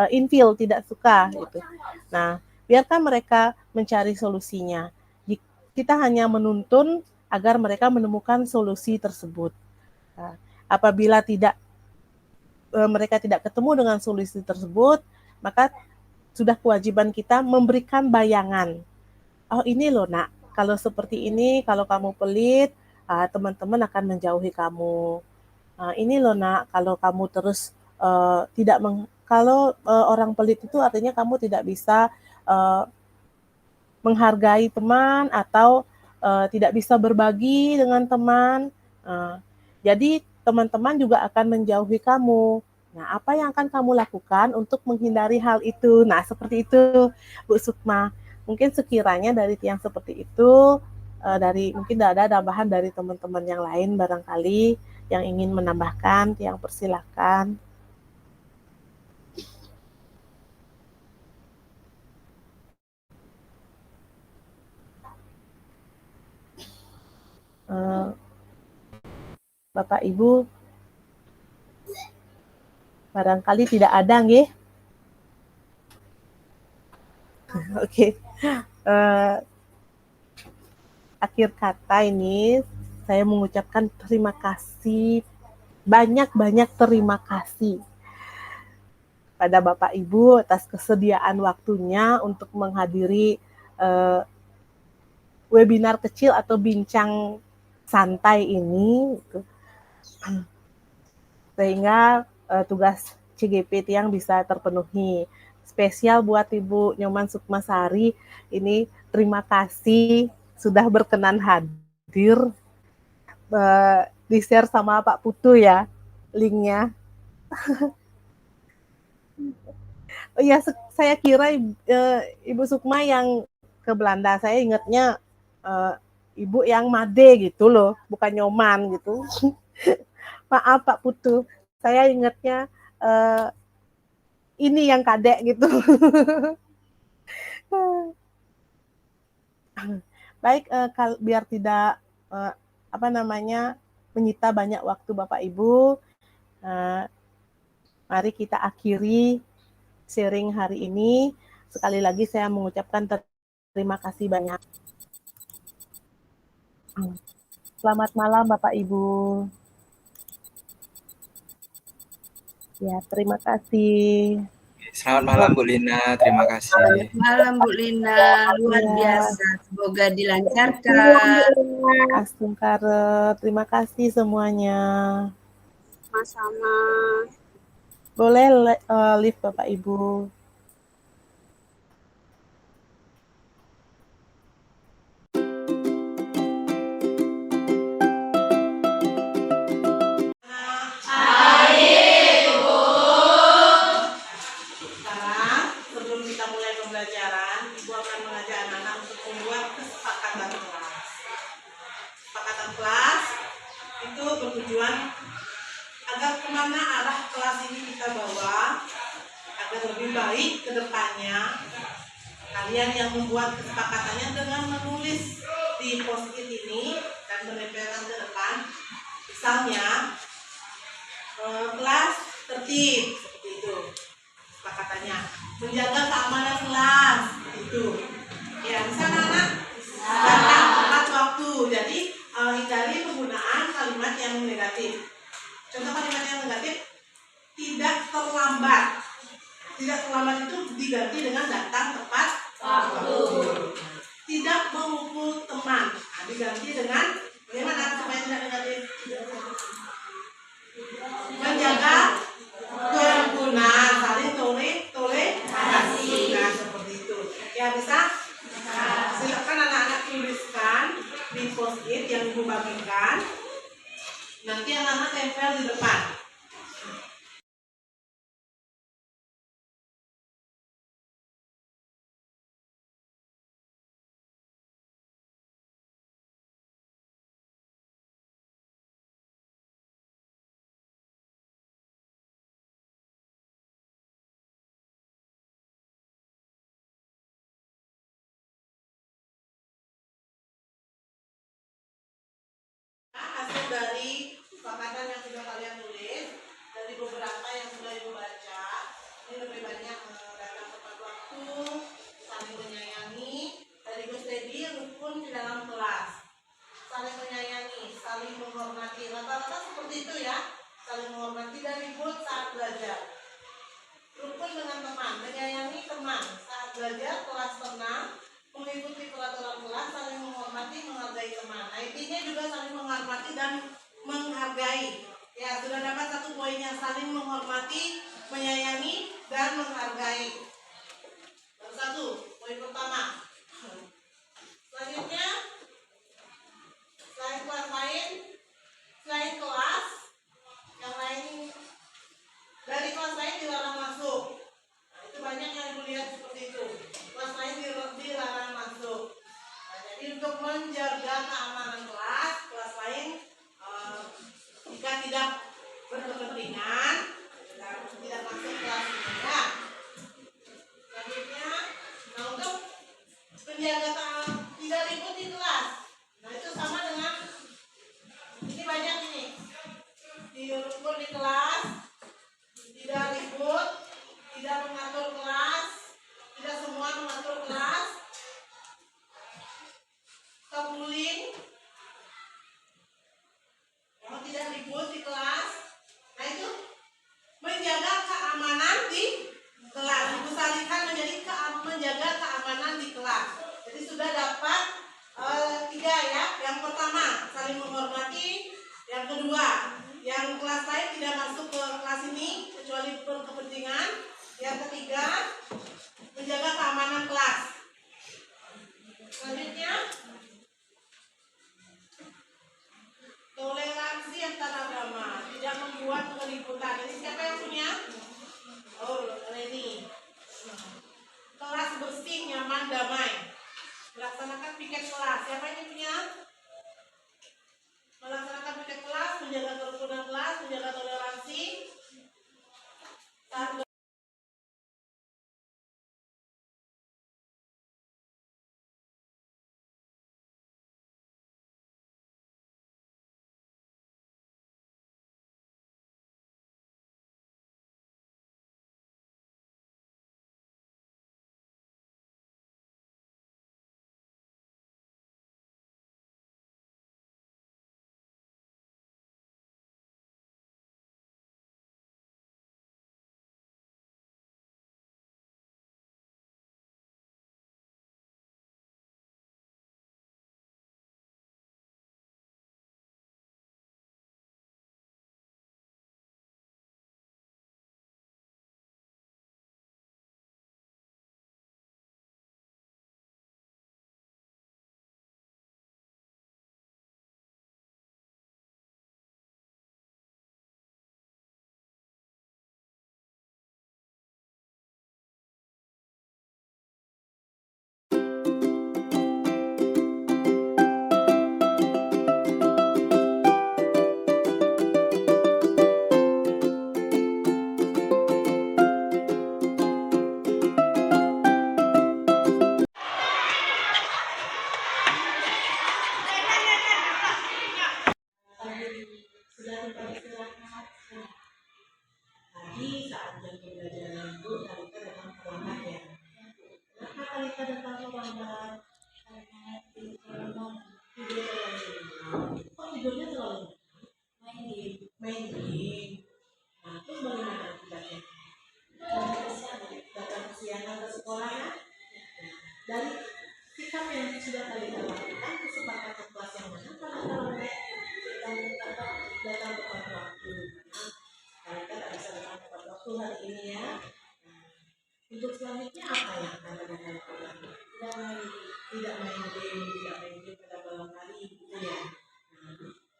infil, tidak suka gitu. Nah, biarkan mereka mencari solusinya. Kita hanya menuntun agar mereka menemukan solusi tersebut. Nah, apabila mereka tidak ketemu dengan solusi tersebut, maka sudah kewajiban kita memberikan bayangan. Oh ini loh nak, kalau seperti ini, kalau kamu pelit, teman-teman akan menjauhi kamu. Ini loh nak, kalau kamu terus kalau orang pelit itu artinya kamu tidak bisa menghargai teman atau tidak bisa berbagi dengan teman. Jadi teman-teman juga akan menjauhi kamu. Nah, apa yang akan kamu lakukan untuk menghindari hal itu? Nah, seperti itu, Bu Sukma. Mungkin sekiranya dari yang seperti itu, mungkin ada tambahan dari teman-teman yang lain barangkali yang ingin menambahkan, yang persilakan. Bapak Ibu barangkali tidak ada nggih. Oke. Akhir kata ini saya mengucapkan terima kasih, banyak-banyak terima kasih pada Bapak Ibu atas kesediaan waktunya untuk menghadiri webinar kecil atau bincang santai ini, sehingga tugas CGP Tiang bisa terpenuhi. spesial buat Ibu Nyoman Sukmasari. Ini terima kasih sudah berkenan hadir. Di-share sama Pak Putu ya linknya. Oh iya, saya kira Ibu Sukma yang ke Belanda. Saya ingatnya Ibu yang Made gitu loh, bukan Nyoman gitu. Maaf Pak Putu, saya ingatnya ini yang Kadek gitu. Baik, biar tidak menyita banyak waktu Bapak Ibu, mari kita akhiri sharing hari ini. Sekali lagi saya mengucapkan terima kasih banyak. Selamat malam Bapak Ibu. Ya, terima kasih. Selamat malam Bu Lina, terima kasih. Malam Bu Lina, luar biasa. Semoga dilancarkan. Astungkare, terima kasih semuanya. Sama-sama. Boleh live Bapak Ibu. Sekarang sebelum kita mulai pembelajaran, Ibu akan mengajak anak-anak untuk membuat kesepakatan kelas. Kesepakatan kelas itu bertujuan agar kemana arah kelas ini kita bawa, agar lebih baik ke depannya. Kalian yang membuat kesepakatannya dengan menulis di post-it ini dan menempelkan ke depan. Misalnya kelas tertib, seperti itu kesepakatannya. Menjaga keamanan kelas, itu. Ya, bisa anak-anak? Datang tepat waktu. Jadi hindari penggunaan kalimat yang negatif. Contoh kalimat yang negatif, tidak terlambat. Tidak terlambat itu diganti dengan datang tepat waktu. Tidak memukul teman, diganti dengan bagaimana supaya tidak negatif? Menjaga kerukunan, saling toleransi. Nah, seperti itu. Ya, bisa? Silakan anak-anak tuliskan di post-it yang Ibu bagikan. Nanti anak-anak tempel di depan. Hasil dari kesepakatan yang sudah kalian tulis, dari beberapa yang sudah Ibu baca, ini lebih banyak datang tepat waktu, saling menyayangi, dari Gus Teddy, rukun di dalam kelas, saling menyayangi, saling menghormati, rata-rata seperti itu ya, saling menghormati dan ribut saat belajar. Rukun dengan teman, menyayangi teman, saat belajar kelas tenang, mengikuti peraturan kelas, saling menghormati, menghargai teman. Nah, intinya juga saling menghormati dan menghargai. Ya, sudah dapat satu poinnya, saling menghormati, menyayangi, dan menghargai. Baru satu, poin pertama. Selanjutnya, selain kelas lain, selain kelas, yang lain dari kelas lain dilarang masuk. Nah, itu banyak yang Ibu lihat seperti itu. Kelas lain dilarang masuk. Nah, jadi untuk menjaga keamanan kelas, kelas lain jika tidak berkepentingan tidak masuk kelas ini ya. Selanjutnya, nah untuk menjaga tidak ribut di kelas. Nah, itu sama dengan ini banyak ini. Di rukun di kelas, tidak ribut, tidak mengatur kelas, tidak semua mengatur kelas, kemuling, kalau tidak ribut di kelas. Nah, itu menjaga keamanan di kelas. Ibu salihkan menjadi menjaga keamanan di kelas. Jadi sudah dapat 3 ya. Yang pertama, saling menghormati. Yang kedua, yang kelas lain tidak masuk ke kelas ini kecuali berkepentingan. Yang ketiga, menjaga keamanan kelas. Selanjutnya, toleransi antar agama, tidak membuat keributan. Ini siapa yang punya? Oh, Reni. Kelas bersih, nyaman, damai. Melaksanakan piket kelas. Siapa yang punya? Melaksanakan piket kelas, menjaga kerukunan kelas, menjaga toleransi. Saat sudah beristirahat. Tadi saat jam pembelajaran itu Talita datang terlambat ya. Kenapa Talita datang terlambat? Karena tidur terlalu. Kok tidurnya terlalu? Main game. Nah, terus bagaimana akibatnya? Datang kesiangan ke sekolah ya. Dari sikap yang sudah Talita lakukan, kesepakatan kelas yang mana Talita datang tepat waktu. Talita tak bisa datang tepat waktu hari ini ya. Untuk selanjutnya apa yang akan Talita lakukan? Tidak main game pada malam hari gitu ya.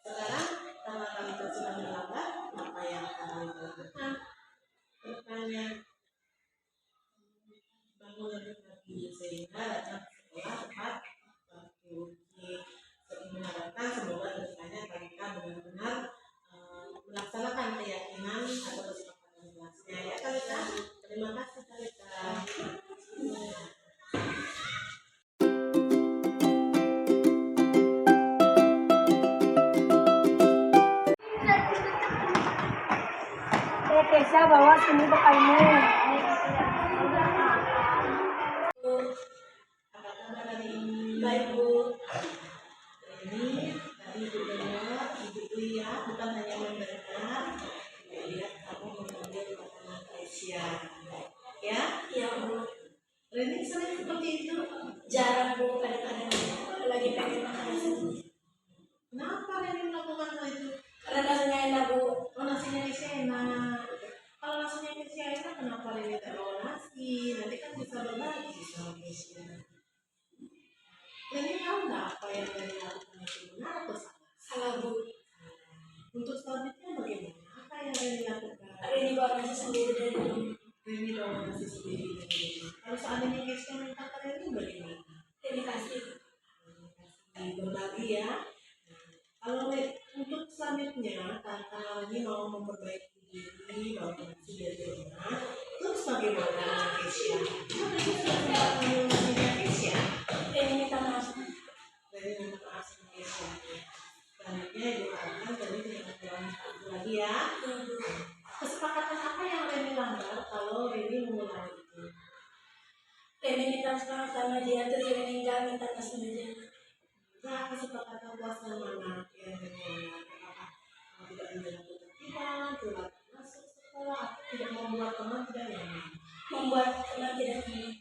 Sekarang karena Talita sudah terlambat, apa yang akan Talita lakukan? Bertanya, bangun lebih pagi sehingga datang ke sekolah tepat waktu. Saya mengharapkan semoga kedepannya Talita benar-benar melaksanakan keyakinan atau kesepakatan kelasnya ya Talita. Terima kasih Talita. Keisha bawa sini bekaimu. Apa kabar hari ini? Baik Bu. Ini tadi Ibu dengar, Ibu lihat bukan hanya mendengar, Ibu lihat kamu memanggil makanan Aisyah. Ya? Ya Bu. Reni sering seperti itu? Jarang Bu, kadang-kadang lagi pengen makan nasi. Kenapa Reni melakukan hal itu? Karena rasanya enak Bu. Oh, nasinya Aisyah enak. Kalau nasinya Aisyah enak, kenapa Reni tak bawa nasi? Nanti kan bisa berbagi sama Aisyah. Reni tahu nggak apa yang Reni lakukan itu benar atau salah? Salah Bu. Untuk selanjutnya bagaimana? Apa yang Reni lakukan? Hari ini bawa nasi sendiri dari rumah. Reni bawa nasi sendiri dari rumah. Kalau seandainya Aisyah minta ke Reni bagaimana? Terima kasih. Berbagi ya. Kalau untuk selanjutnya, karena Reni mau memperbaiki diri, bawa nasi dari rumah, terus bagaimana dengan Aisyah? Reni sudah sempat mengambil nasinya Aisyah. Reni minta maaf. Reni minta maaf sama Aisyah. Selanjutnya Ibu harapkan Reni tidak mengulangi lagi ya. Kesepakatan apa yang Reni langgar kalau Reni mengulangi itu? Reni minta maaf sama dia, terus Reni nggak minta maaf sama dia. Nah, kesepakatan kelas yang mana yang Reni langgar? Apakah tidak menjaga ketertiban, telat masuk sekolah, atau tidak membuat teman tidak nyaman? Membuat teman tidak nyaman.